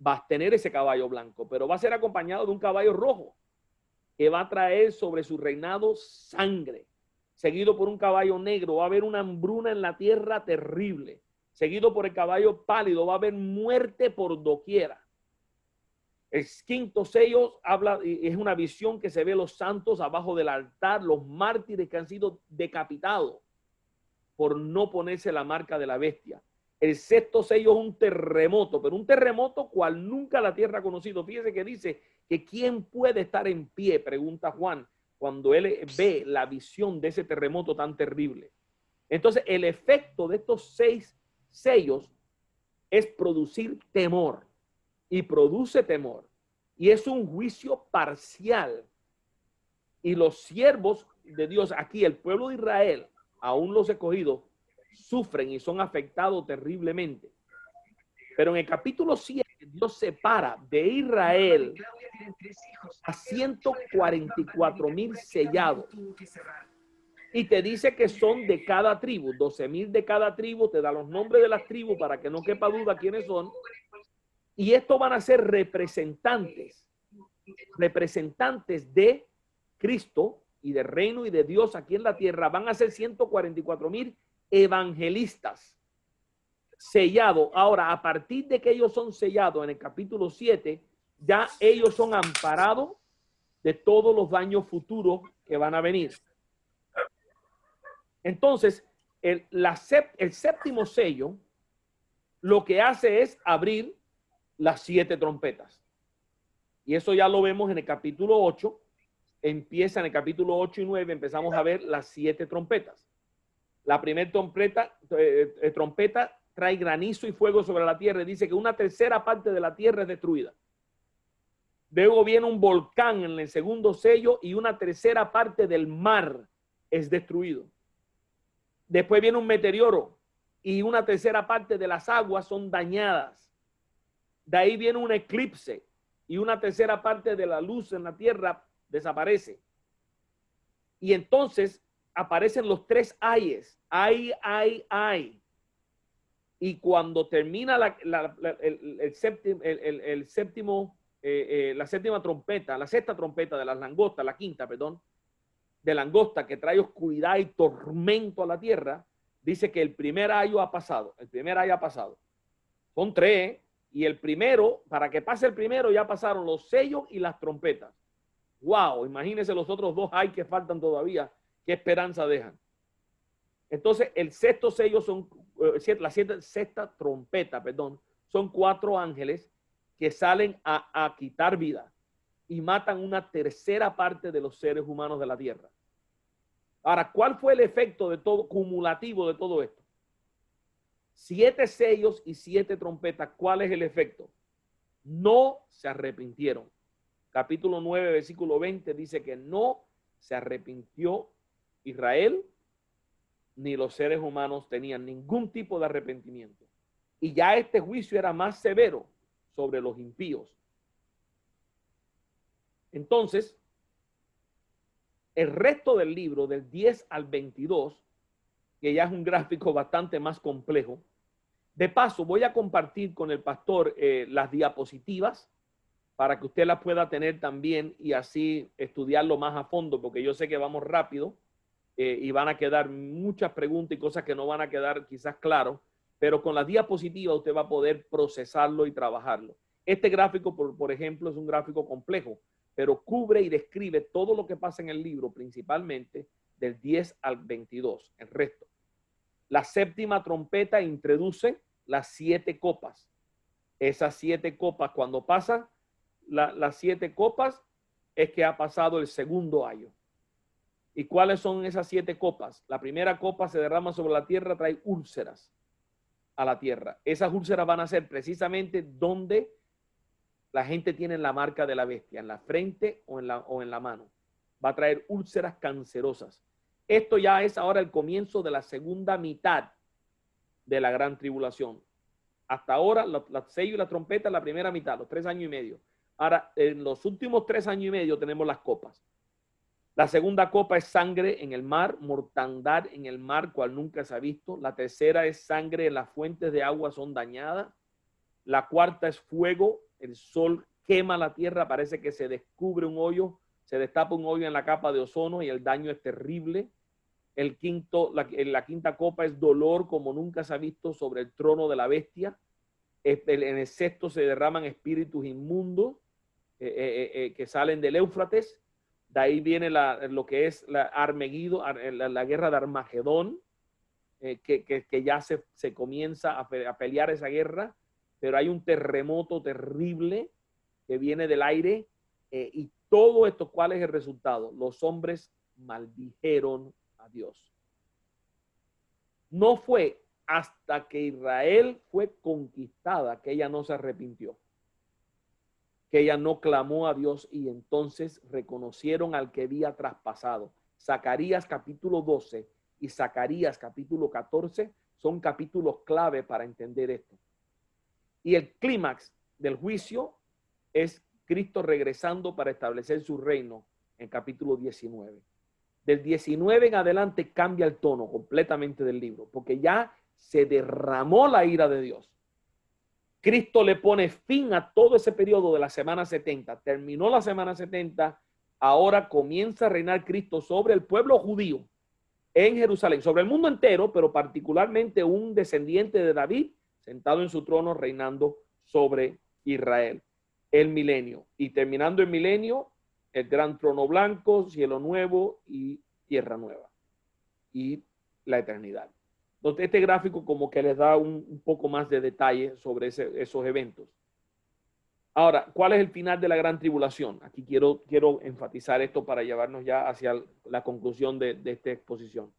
Va a tener ese caballo blanco, pero va a ser acompañado de un caballo rojo que va a traer sobre su reinado sangre, seguido por un caballo negro. Va a haber una hambruna en la tierra terrible, seguido por el caballo pálido. Va a haber muerte por doquiera. El quinto sello habla, es una visión que se ve los santos abajo del altar, los mártires que han sido decapitados por no ponerse la marca de la bestia. El sexto sello es un terremoto, pero un terremoto cual nunca la tierra ha conocido. Fíjese que dice que ¿quién puede estar en pie? Pregunta Juan, cuando él ve la visión de ese terremoto tan terrible. Entonces, el efecto de estos 6 sellos es producir temor. Y produce temor. Y es un juicio parcial. Y los siervos de Dios, aquí el pueblo de Israel, aún los escogidos, sufren y son afectados terriblemente. Pero en el capítulo 7, Dios separa de Israel a 144,000 sellados. Y te dice que son de cada tribu, 12,000 de cada tribu, te da los nombres de las tribus para que no quepa duda quiénes son. Y estos van a ser representantes de Cristo y del reino y de Dios aquí en la tierra. Van a ser 144,000 evangelistas sellados. Ahora, a partir de que ellos son sellados en el capítulo 7, ya ellos son amparados de todos los daños futuros que van a venir. Entonces, el séptimo sello lo que hace es abrir las 7 trompetas. Y eso ya lo vemos en el capítulo 8. Empieza en el capítulo 8 y 9, empezamos a ver las 7 trompetas. La primera trompeta trae granizo y fuego sobre la tierra. Dice que una tercera parte de la tierra es destruida. Luego viene un volcán en el segundo sello y una tercera parte del mar es destruido. Después viene un meteoro y una tercera parte de las aguas son dañadas. De ahí viene un eclipse y una tercera parte de la luz en la tierra desaparece. Y entonces aparecen los 3 ayes. Ay. Y cuando termina la sexta trompeta de las langostas, la quinta, perdón, de langosta que trae oscuridad y tormento a la tierra, dice que el primer ayo ha pasado. Son 3, y el primero, para que pase el primero, ya pasaron los sellos y las trompetas. ¡Wow! Imagínense los otros 2 ay que faltan todavía. ¿Qué esperanza dejan? Entonces, el sexto sello sexta trompeta, son 4 ángeles que salen a quitar vida y matan una tercera parte de los seres humanos de la tierra. Ahora, ¿cuál fue el efecto de todo, cumulativo de todo esto? 7 sellos y 7 trompetas. ¿Cuál es el efecto? No se arrepintieron. Capítulo 9, versículo 20 dice que no se arrepintió Israel, ni los seres humanos tenían ningún tipo de arrepentimiento. Y ya este juicio era más severo sobre los impíos. Entonces, el resto del libro, del 10 al 22, que ya es un gráfico bastante más complejo. De paso, voy a compartir con el pastor las diapositivas para que usted las pueda tener también y así estudiarlo más a fondo, porque yo sé que vamos rápido y van a quedar muchas preguntas y cosas que no van a quedar quizás claro, pero con las diapositivas usted va a poder procesarlo y trabajarlo. Este gráfico, por ejemplo, es un gráfico complejo, pero cubre y describe todo lo que pasa en el libro, principalmente del 10 al 22, el resto. La séptima trompeta introduce las 7 copas. Esas 7 copas, cuando pasan las 7 copas, es que ha pasado el segundo año. ¿Y cuáles son esas 7 copas? La primera copa se derrama sobre la tierra, trae úlceras a la tierra. Esas úlceras van a ser precisamente donde la gente tiene la marca de la bestia, en la frente o en la mano. Va a traer úlceras cancerosas. Esto ya es ahora el comienzo de la segunda mitad de la gran tribulación. Hasta ahora, la sello y la trompeta, la primera mitad, los 3 años y medio. Ahora, en los últimos 3 años y medio tenemos las copas. La segunda copa es sangre en el mar, mortandad en el mar, cual nunca se ha visto. La tercera es sangre, las fuentes de agua son dañadas. La cuarta es fuego, el sol quema la tierra, parece que se descubre un hoyo, se destapa un hoyo en la capa de ozono y el daño es terrible. La quinta copa es dolor como nunca se ha visto sobre el trono de la bestia. En el sexto se derraman espíritus inmundos que salen del Éufrates. De ahí viene lo que es la guerra de Armagedón, que ya se comienza a pelear esa guerra, pero hay un terremoto terrible que viene del aire y todo esto, ¿cuál es el resultado? Los hombres maldijeron a Dios. No fue hasta que Israel fue conquistada que ella no se arrepintió, que ella no clamó a Dios y entonces reconocieron al que había traspasado. Zacarías capítulo 12 y Zacarías capítulo 14 son capítulos clave para entender esto. Y el clímax del juicio es Cristo regresando para establecer su reino en capítulo 19. Del 19 en adelante cambia el tono completamente del libro, porque ya se derramó la ira de Dios. Cristo le pone fin a todo ese periodo de la semana 70. Terminó la semana 70, ahora comienza a reinar Cristo sobre el pueblo judío en Jerusalén, sobre el mundo entero, pero particularmente un descendiente de David sentado en su trono reinando sobre Israel. El milenio. Y terminando el milenio, el gran trono blanco, cielo nuevo y tierra nueva. Y la eternidad. Entonces, este gráfico como que les da un poco más de detalle sobre esos eventos. Ahora, ¿cuál es el final de la gran tribulación? Aquí quiero enfatizar esto para llevarnos ya hacia la conclusión de esta exposición.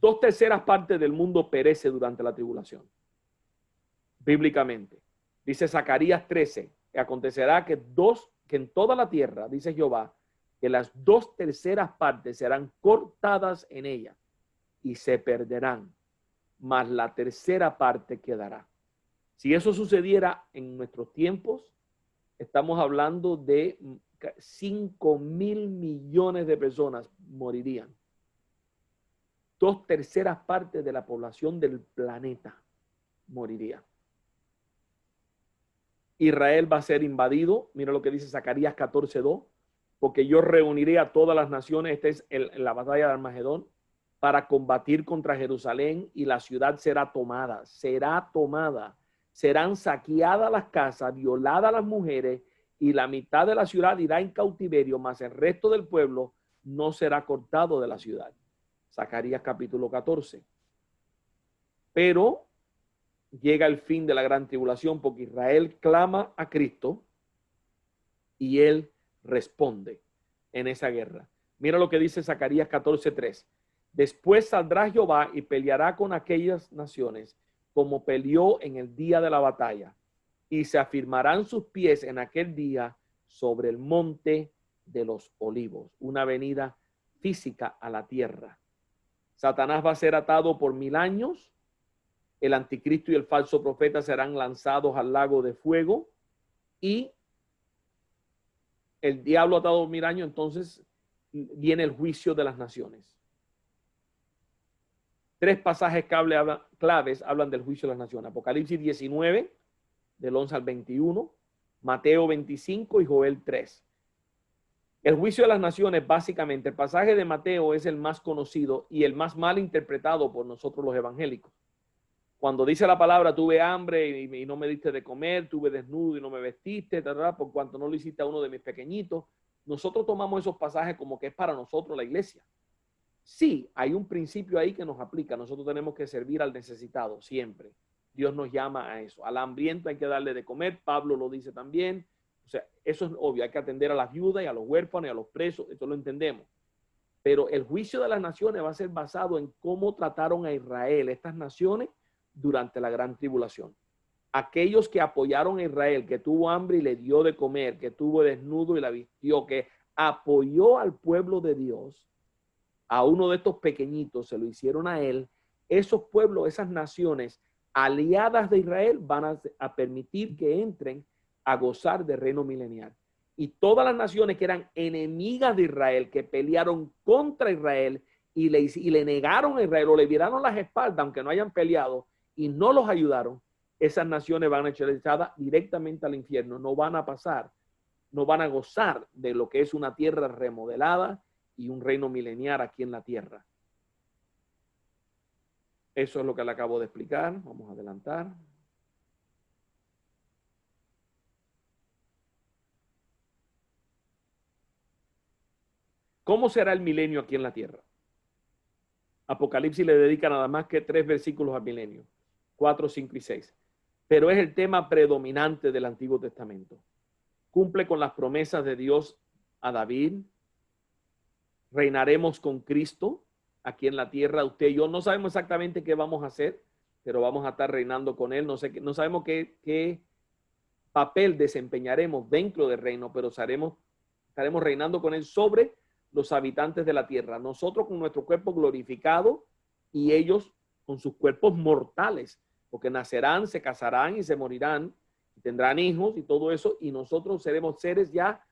2/3 partes del mundo perece durante la tribulación. Bíblicamente. Dice Zacarías 13, que acontecerá que en toda la tierra, dice Jehová, que las 2/3 partes serán cortadas en ella y se perderán, mas la tercera parte quedará. Si eso sucediera en nuestros tiempos, estamos hablando de 5,000 millones de personas morirían. 2/3 partes de la población del planeta moriría. Israel va a ser invadido. Mira lo que dice Zacarías 14:2. Porque yo reuniré a todas las naciones, esta es la batalla de Armagedón, para combatir contra Jerusalén y la ciudad será tomada. Serán saqueadas las casas, violadas las mujeres y la mitad de la ciudad irá en cautiverio, mas el resto del pueblo no será cortado de la ciudad. Zacarías capítulo 14. Pero llega el fin de la gran tribulación porque Israel clama a Cristo y él responde en esa guerra. Mira lo que dice Zacarías 14:3. Después saldrá Jehová y peleará con aquellas naciones como peleó en el día de la batalla y se afirmarán sus pies en aquel día sobre el monte de los olivos. Una venida física a la tierra. Satanás va a ser atado por 1000 años el anticristo y el falso profeta serán lanzados al lago de fuego y el diablo atado 1000 años, entonces viene el juicio de las naciones. 3 pasajes claves hablan del juicio de las naciones. Apocalipsis 19, del 11 al 21, Mateo 25 y Joel 3. El juicio de las naciones, básicamente, el pasaje de Mateo es el más conocido y el más mal interpretado por nosotros los evangélicos. Cuando dice la palabra, tuve hambre y no me diste de comer, tuve desnudo y no me vestiste, por cuanto no lo hiciste a uno de mis pequeñitos, nosotros tomamos esos pasajes como que es para nosotros la iglesia. Sí, hay un principio ahí que nos aplica. Nosotros tenemos que servir al necesitado siempre. Dios nos llama a eso. Al hambriento hay que darle de comer. Pablo lo dice también. O sea, eso es obvio. Hay que atender a las viudas y a los huérfanos y a los presos. Esto lo entendemos. Pero el juicio de las naciones va a ser basado en cómo trataron a Israel, estas naciones, durante la gran tribulación. Aquellos que apoyaron a Israel, que tuvo hambre y le dio de comer, que tuvo desnudo y la vistió, que apoyó al pueblo de Dios, a uno de estos pequeñitos se lo hicieron a él, esos pueblos, esas naciones aliadas de Israel van a permitir que entren a gozar del reino milenial. Y todas las naciones que eran enemigas de Israel, que pelearon contra Israel y le negaron a Israel o le viraron las espaldas, aunque no hayan peleado y no los ayudaron, esas naciones van a ser echadas directamente al infierno. No van a pasar, no van a gozar de lo que es una tierra remodelada y un reino milenial aquí en la tierra. Eso es lo que le acabo de explicar. Vamos a adelantar. ¿Cómo será el milenio aquí en la tierra? Apocalipsis le dedica nada más que 3 versículos al milenio, 4, 5 y 6. Pero es el tema predominante del Antiguo Testamento. Cumple con las promesas de Dios a David. Reinaremos con Cristo aquí en la tierra. Usted y yo no sabemos exactamente qué vamos a hacer, pero vamos a estar reinando con Él. No sabemos qué papel desempeñaremos dentro del reino, pero estaremos reinando con Él sobre los habitantes de la tierra. Nosotros con nuestro cuerpo glorificado y ellos con sus cuerpos mortales, porque nacerán, se casarán y se morirán, y tendrán hijos y todo eso, y nosotros seremos seres ya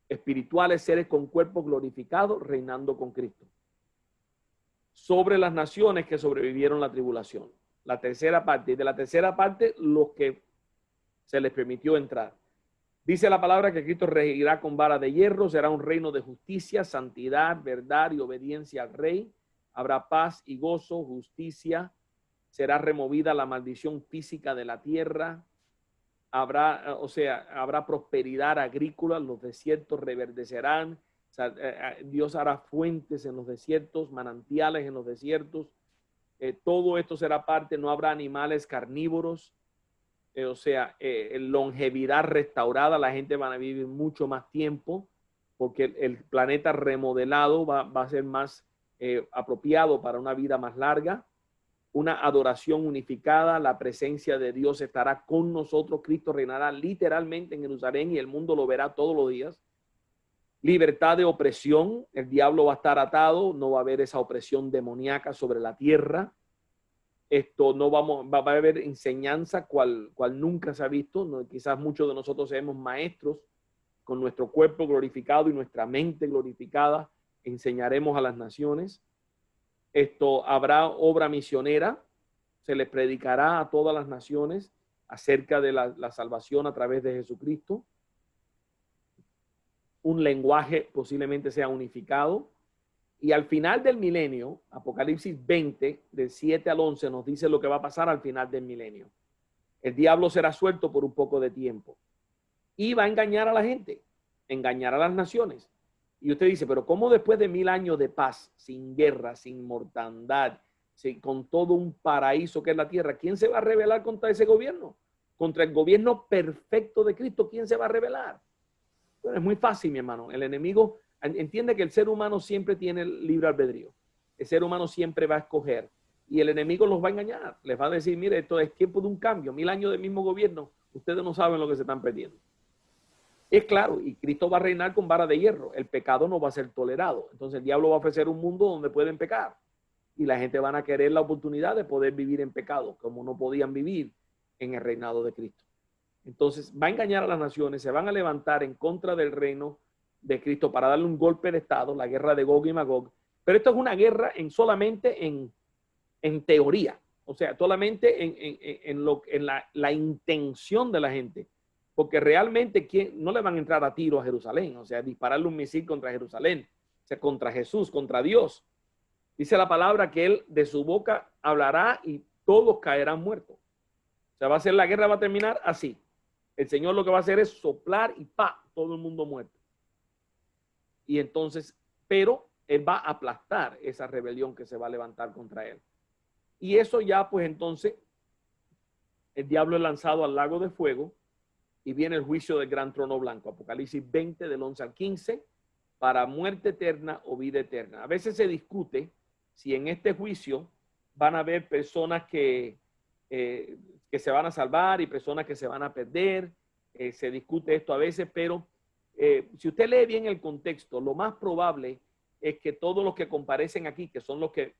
espirituales, seres con cuerpos glorificados, reinando con Cristo. Sobre las naciones que sobrevivieron la tribulación. La tercera parte, y de la tercera parte, los que se les permitió entrar. Dice la palabra que Cristo regirá con vara de hierro, será un reino de justicia, santidad, verdad y obediencia al Rey. Habrá paz y gozo, justicia, será removida la maldición física de la tierra. Habrá prosperidad agrícola, los desiertos reverdecerán. O sea, Dios hará fuentes en los desiertos, manantiales en los desiertos. Todo esto será parte, no habrá animales carnívoros. Longevidad restaurada, la gente va a vivir mucho más tiempo porque el planeta remodelado va a ser más apropiado para una vida más larga. Una adoración unificada, la presencia de Dios estará con nosotros. Cristo reinará literalmente en Jerusalén y el mundo lo verá todos los días. Libertad de opresión, el diablo va a estar atado, no va a haber esa opresión demoníaca sobre la tierra. Va a haber enseñanza cual nunca se ha visto. No, quizás muchos de nosotros seamos maestros con nuestro cuerpo glorificado y nuestra mente glorificada. Enseñaremos a las naciones. Habrá obra misionera. Se les predicará a todas las naciones acerca de la salvación a través de Jesucristo. Un lenguaje posiblemente sea unificado. Y al final del milenio, Apocalipsis 20, del 7 al 11, nos dice lo que va a pasar al final del milenio. El diablo será suelto por un poco de tiempo y va a engañar a la gente, engañar a las naciones. Y usted dice, pero ¿cómo después de 1000 años de paz, sin guerra, sin mortandad, con todo un paraíso que es la tierra, quién se va a rebelar contra ese gobierno? Contra el gobierno perfecto de Cristo, ¿quién se va a rebelar? Bueno, es muy fácil, mi hermano. El enemigo entiende que el ser humano siempre tiene el libre albedrío. El ser humano siempre va a escoger y el enemigo los va a engañar. Les va a decir, mire, esto es tiempo de un cambio. 1000 años del mismo gobierno. Ustedes no saben lo que se están perdiendo. Es claro, y Cristo va a reinar con vara de hierro. El pecado no va a ser tolerado. Entonces el diablo va a ofrecer un mundo donde pueden pecar. y la gente van a querer la oportunidad de poder vivir en pecado, como no podían vivir en el reinado de Cristo. Entonces va a engañar a las naciones, se van a levantar en contra del reino de Cristo para darle un golpe de estado, la guerra de Gog y Magog. Pero esto es una guerra solamente en teoría, o sea, solamente en la intención de la gente, porque realmente no le van a entrar a tiro a Jerusalén, o sea, dispararle un misil contra Jerusalén, o sea, contra Jesús, contra Dios. Dice la palabra que él de su boca hablará y todos caerán muertos. O sea, la guerra va a terminar así. El Señor lo que va a hacer es soplar y ¡pa! Todo el mundo muerto. Y entonces, pero él va a aplastar esa rebelión que se va a levantar contra él. Y eso ya, pues entonces, el diablo es lanzado al lago de fuego y viene el juicio del gran trono blanco. Apocalipsis 20, del 11 al 15, para muerte eterna o vida eterna. A veces se discute si en este juicio van a haber personas que se van a salvar y personas que se van a perder. Se discute esto a veces, pero si usted lee bien el contexto, lo más probable es que todos los que comparecen aquí, que son los que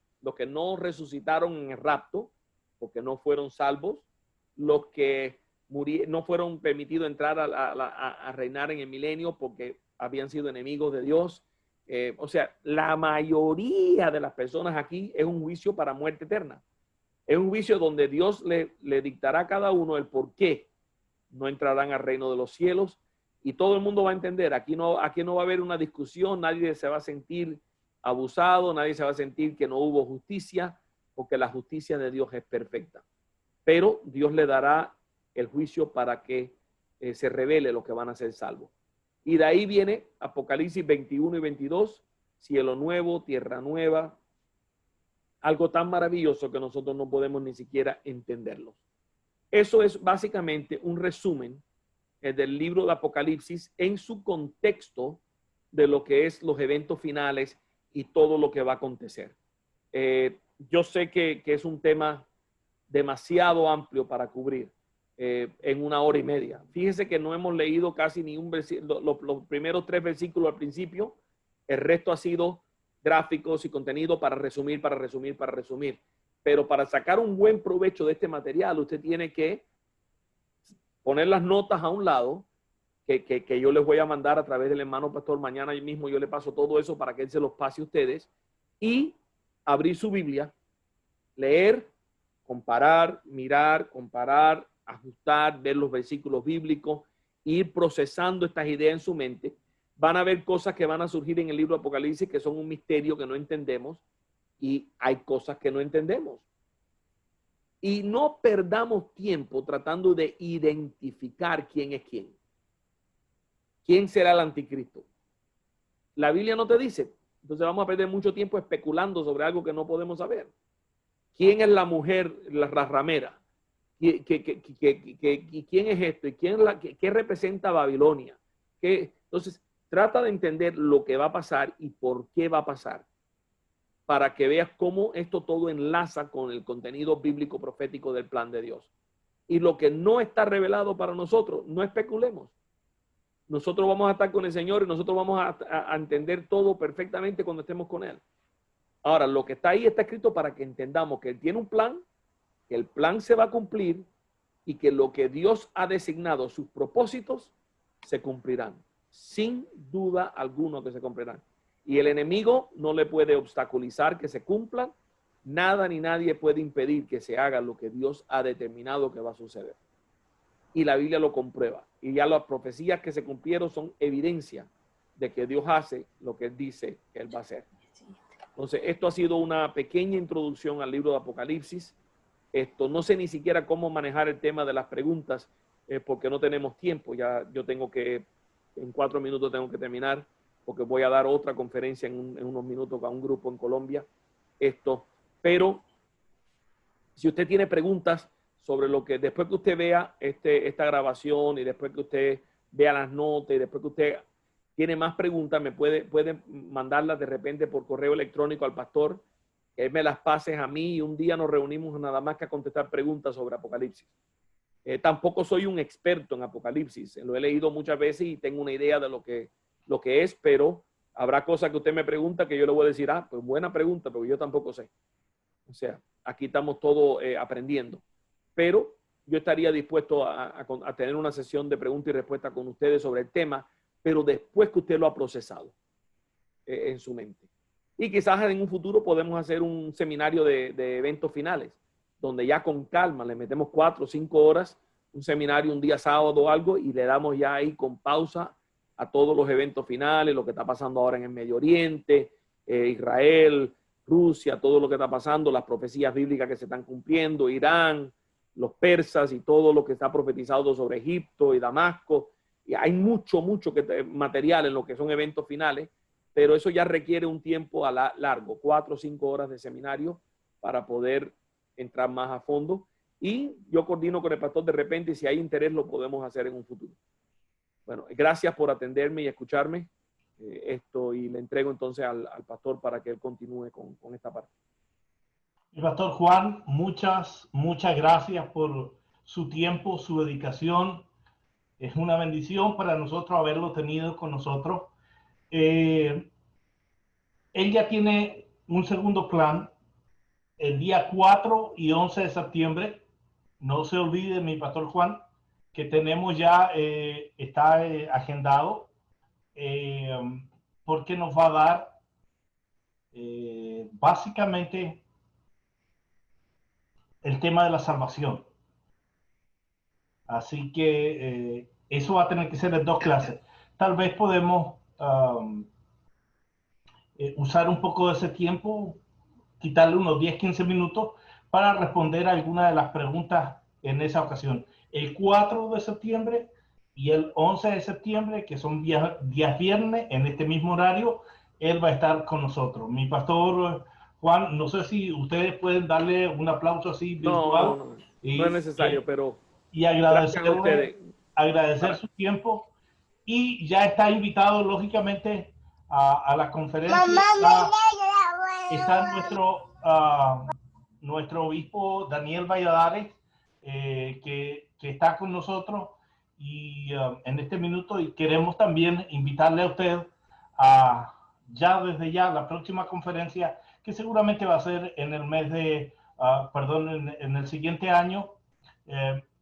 no resucitaron en el rapto, porque no fueron salvos, los que no fueron permitidos entrar a reinar en el milenio porque habían sido enemigos de Dios. O sea, la mayoría de las personas aquí es un juicio para muerte eterna. Es un juicio donde Dios le dictará a cada uno el por qué no entrarán al reino de los cielos, y todo el mundo va a entender. Aquí no va a haber una discusión, nadie se va a sentir abusado, nadie se va a sentir que no hubo justicia, porque la justicia de Dios es perfecta. Pero Dios le dará el juicio para que se revele lo que van a ser salvos. Y de ahí viene Apocalipsis 21 y 22, cielo nuevo, tierra nueva, algo tan maravilloso que nosotros no podemos ni siquiera entenderlo. Eso es básicamente un resumen del libro de Apocalipsis en su contexto de lo que es los eventos finales y todo lo que va a acontecer. Yo sé que es un tema demasiado amplio para cubrir en 1 hora y media. Fíjese que no hemos leído casi ni un versículo, los primeros 3 versículos al principio. El resto ha sido gráficos y contenido para resumir. Pero para sacar un buen provecho de este material, usted tiene que poner las notas a un lado, que yo les voy a mandar a través del hermano pastor. Mañana mismo yo le paso todo eso para que él se los pase a ustedes, y abrir su Biblia, leer, comparar, mirar, ajustar, ver los versículos bíblicos, ir procesando estas ideas en su mente. Van a haber cosas que van a surgir en el libro de Apocalipsis que son un misterio que no entendemos, y hay cosas que no entendemos. Y no perdamos tiempo tratando de identificar quién es quién. ¿Quién será el anticristo? La Biblia no te dice. Entonces vamos a perder mucho tiempo especulando sobre algo que no podemos saber. ¿Quién es la mujer, la ramera? ¿Quién es esto? ¿Y qué representa Babilonia? Entonces, trata de entender lo que va a pasar y por qué va a pasar, para que veas cómo esto todo enlaza con el contenido bíblico profético del plan de Dios. Y lo que no está revelado para nosotros, no especulemos. Nosotros vamos a estar con el Señor y nosotros vamos a entender todo perfectamente cuando estemos con Él. Ahora, lo que está ahí está escrito para que entendamos que Él tiene un plan, que el plan se va a cumplir y que lo que Dios ha designado, sus propósitos, se cumplirán. Sin duda alguna que se cumplirán. Y el enemigo no le puede obstaculizar que se cumplan. Nada ni nadie puede impedir que se haga lo que Dios ha determinado que va a suceder. Y la Biblia lo comprueba. Y ya las profecías que se cumplieron son evidencia de que Dios hace lo que Él dice que Él va a hacer. Entonces, esto ha sido una pequeña introducción al libro de Apocalipsis. No sé ni siquiera cómo manejar el tema de las preguntas, porque no tenemos tiempo. Ya yo tengo que, en 4 minutos tengo que terminar, porque voy a dar otra conferencia en unos minutos a un grupo en Colombia. Pero si usted tiene preguntas sobre lo que, después que usted vea esta grabación y después que usted vea las notas y después que usted tiene más preguntas, me puede mandarlas de repente por correo electrónico al pastor, que él me las pases a mí, y un día nos reunimos nada más que a contestar preguntas sobre Apocalipsis. Tampoco soy un experto en Apocalipsis, lo he leído muchas veces y tengo una idea de lo que es, pero habrá cosas que usted me pregunta que yo le voy a decir, pues buena pregunta, pero yo tampoco sé. O sea, aquí estamos todos aprendiendo. Pero yo estaría dispuesto a tener una sesión de preguntas y respuestas con ustedes sobre el tema, pero después que usted lo ha procesado en su mente. Y quizás en un futuro podemos hacer un seminario de eventos finales, donde ya con calma le metemos 4 o 5 horas, un seminario un día sábado o algo, y le damos ya ahí con pausa a todos los eventos finales, lo que está pasando ahora en el Medio Oriente, Israel, Rusia, todo lo que está pasando, las profecías bíblicas que se están cumpliendo, Irán, los persas y todo lo que está profetizado sobre Egipto y Damasco. Y hay mucho material en lo que son eventos finales, pero eso ya requiere un tiempo largo, 4 o 5 horas de seminario para poder entrar más a fondo. Y yo coordino con el pastor de repente, y si hay interés lo podemos hacer en un futuro. Bueno, gracias por atenderme y escucharme y le entrego entonces al pastor para que él continúe con esta parte. El pastor Juan, muchas gracias por su tiempo, su dedicación. Es una bendición para nosotros haberlo tenido con nosotros. Él ya tiene un segundo plan el día 4 y 11 de septiembre. No se olvide, mi pastor Juan, que tenemos ya, está agendado, porque nos va a dar básicamente el tema de la salvación. Así que eso va a tener que ser en 2 clases. Tal vez podemos usar un poco de ese tiempo, quitarle unos 10-15 minutos para responder algunas de las preguntas en esa ocasión. El 4 de septiembre y el 11 de septiembre, que son días viernes, en este mismo horario, él va a estar con nosotros. Mi pastor Juan, no sé si ustedes pueden darle un aplauso así virtual. No es necesario, pero... Y agradecer su tiempo. Y ya está invitado, lógicamente, a la conferencia. Está nuestro obispo Daniel Valladares, que está con nosotros y en este minuto, y queremos también invitarle a usted a desde ya la próxima conferencia, que seguramente va a ser en el mes de, en el siguiente año,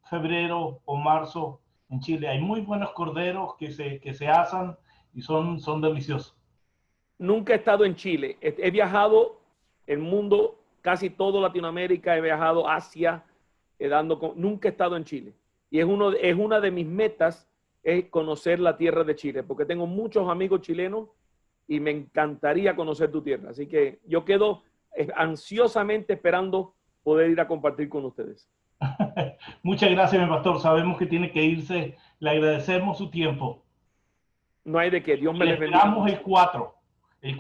febrero o marzo en Chile. Hay muy buenos corderos que se asan y son deliciosos. Nunca he estado en Chile. He viajado el mundo, casi todo Latinoamérica, he viajado Asia, nunca he estado en Chile. Y es una de mis metas, es conocer la tierra de Chile, porque tengo muchos amigos chilenos y me encantaría conocer tu tierra. Así que yo quedo ansiosamente esperando poder ir a compartir con ustedes. Muchas gracias, mi pastor. Sabemos que tiene que irse. Le agradecemos su tiempo. No hay de qué. Dios me les bendiga. Esperamos el 4. El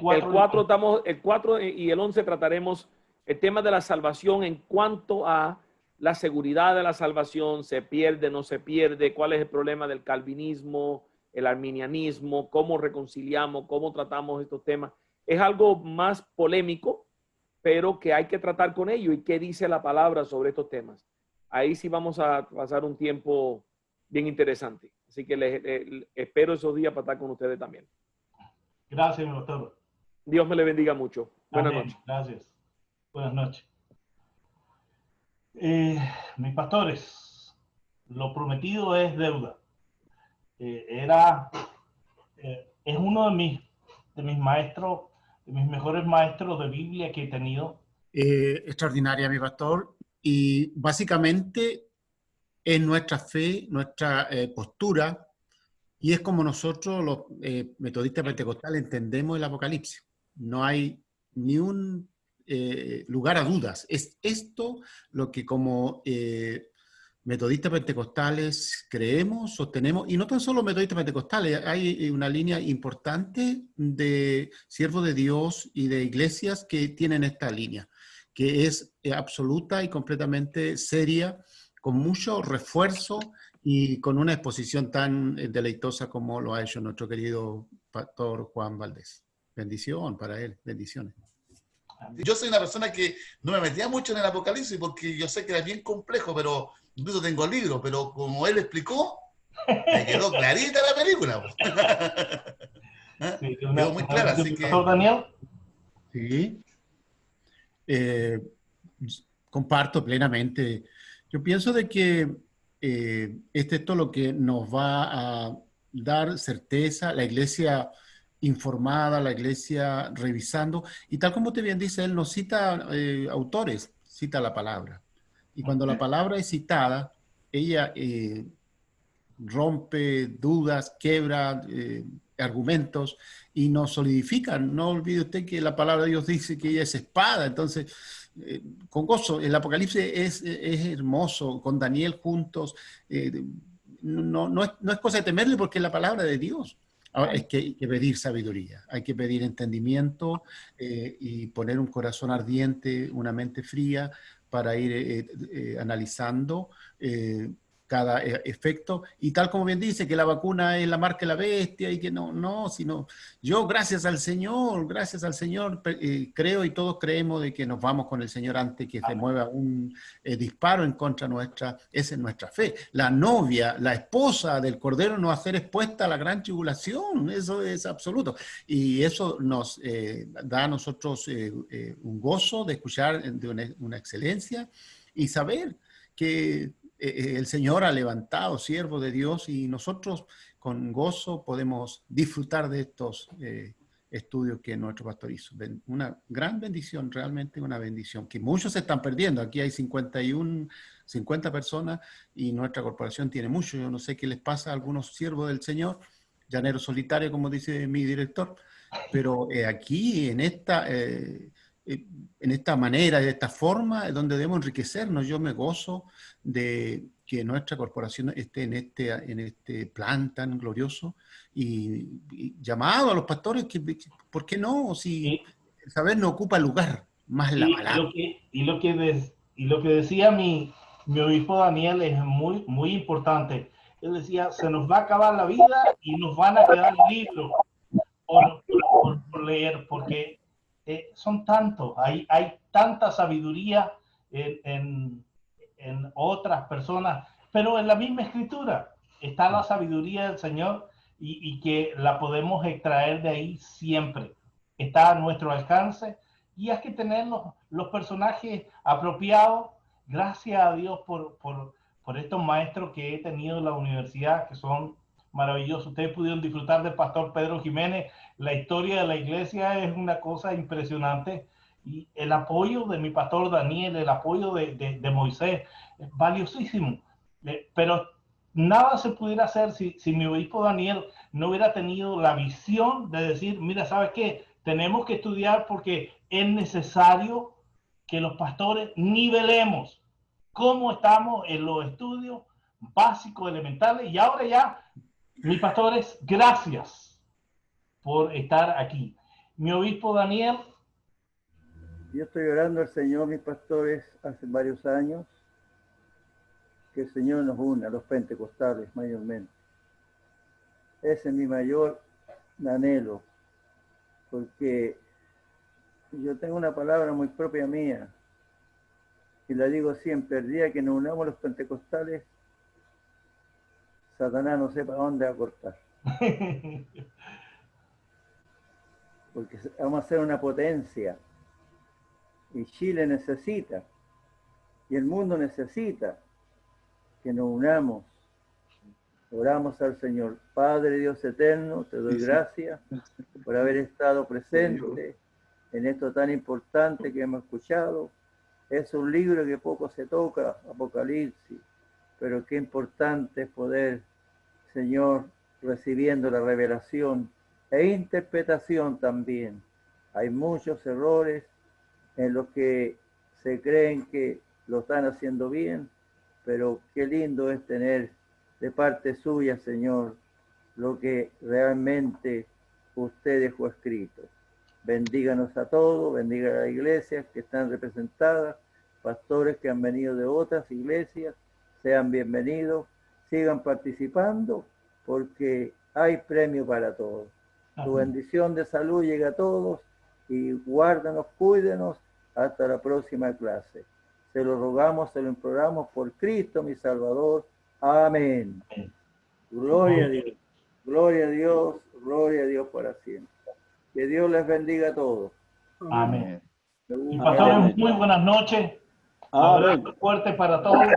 4 y el 11 trataremos el tema de la salvación en cuanto a la seguridad de la salvación, se pierde, no se pierde, cuál es el problema del calvinismo, el arminianismo, cómo reconciliamos, cómo tratamos estos temas. Es algo más polémico, pero que hay que tratar con ello y qué dice la palabra sobre estos temas. Ahí sí vamos a pasar un tiempo bien interesante. Así que espero esos días para estar con ustedes también. Gracias, mi doctor. Dios me le bendiga mucho. Buenas noches. Gracias. Buenas noches. Mis pastores, lo prometido es deuda. Es uno de mis maestros, de mis mejores maestros de Biblia que he tenido. Extraordinaria, mi pastor. Y básicamente es nuestra fe, nuestra postura, y es como nosotros los metodistas pentecostales entendemos el Apocalipsis. No hay ni un lugar a dudas. Es esto lo que como metodistas pentecostales creemos, sostenemos, y no tan solo metodistas pentecostales, hay una línea importante de siervos de Dios y de iglesias que tienen esta línea, que es absoluta y completamente seria, con mucho refuerzo y con una exposición tan deleitosa como lo ha hecho nuestro querido pastor Juan Valdés. Bendición para él, bendiciones. Yo soy una persona que no me metía mucho en el Apocalipsis porque yo sé que era bien complejo, pero incluso tengo libros, pero como él explicó, me quedó clarita la película. Sí, quedó muy clara, así que... Daniel. Sí. comparto plenamente. Yo pienso de que esto es lo que nos va a dar certeza, la iglesia informada, la iglesia revisando, y tal como te bien dice, él nos cita autores, cita la palabra. Y cuando la palabra es citada, ella rompe dudas, quebra argumentos y nos solidifica. No olvide usted que la palabra de Dios dice que ella es espada, entonces con gozo. El Apocalipsis es hermoso, con Daniel juntos. No es cosa de temerle porque es la palabra de Dios. Ahora, es que hay que pedir sabiduría, hay que pedir entendimiento y poner un corazón ardiente, una mente fría para ir analizando cada efecto. Y tal como bien dice, que la vacuna es la marca de la bestia y que sino yo, gracias al Señor, creo y todos creemos de que nos vamos con el Señor antes que se mueva un disparo en contra nuestra. Esa es nuestra fe. La novia, la esposa del Cordero no va a ser expuesta a la gran tribulación, eso es absoluto. Y eso nos da a nosotros un gozo de escuchar de una excelencia y saber que el Señor ha levantado siervos de Dios y nosotros con gozo podemos disfrutar de estos estudios que nuestro pastor hizo. Una gran bendición, realmente una bendición, que muchos se están perdiendo. Aquí hay 50 personas y nuestra corporación tiene mucho. Yo no sé qué les pasa a algunos siervos del Señor, llaneros solitarios, como dice mi director, pero aquí en esta manera, de esta forma, es donde debemos enriquecernos. Yo me gozo de que nuestra corporación esté en este plan tan glorioso y llamado a los pastores, ¿por qué no? Si el saber no ocupa lugar, más la palabra. Y lo que decía mi obispo Daniel es muy, muy importante. Él decía, se nos va a acabar la vida y nos van a quedar libros por leer, porque son tantos, hay tanta sabiduría en otras personas, pero en la misma escritura está la sabiduría del Señor y que la podemos extraer de ahí siempre. Está a nuestro alcance y hay que tener los personajes apropiados. Gracias a Dios por estos maestros que he tenido en la universidad, que son maravillosos. Ustedes pudieron disfrutar del pastor Pedro Jiménez. La historia de la iglesia es una cosa impresionante. Y el apoyo de mi pastor Daniel, el apoyo de Moisés, es valiosísimo. Pero nada se pudiera hacer si mi obispo Daniel no hubiera tenido la visión de decir, mira, ¿sabes qué? Tenemos que estudiar porque es necesario que los pastores nivelemos cómo estamos en los estudios básicos, elementales. Y ahora ya, mis pastores, gracias por estar aquí. Mi obispo Daniel. Yo estoy orando al Señor, mis pastores, hace varios años, que el Señor nos una, a los pentecostales mayormente. Ese es mi mayor anhelo, porque yo tengo una palabra muy propia mía, y la digo siempre: el día que nos unamos los pentecostales, Satanás no sepa dónde va a cortar. Porque vamos a ser una potencia. Y Chile necesita, y el mundo necesita que nos unamos. Oramos al Señor. Padre Dios eterno, te doy gracias por haber estado presente en esto tan importante que hemos escuchado. Es un libro que poco se toca, Apocalipsis, pero qué importante es poder, Señor, recibiendo la revelación e interpretación también. Hay muchos errores en los que se creen que lo están haciendo bien, pero qué lindo es tener de parte suya, Señor, lo que realmente usted dejó escrito. Bendíganos a todos, bendiga a las iglesias que están representadas, pastores que han venido de otras iglesias, sean bienvenidos, sigan participando, porque hay premio para todos. Tu bendición de salud llega a todos y guárdanos, cuídenos hasta la próxima clase. Se lo rogamos, se lo imploramos por Cristo, mi Salvador. Amén. Gloria a Dios, gloria a Dios, gloria a Dios para siempre. Que Dios les bendiga a todos. Amén. Y pastores, muy buenas noches. Amén. Abrazo fuerte para todos.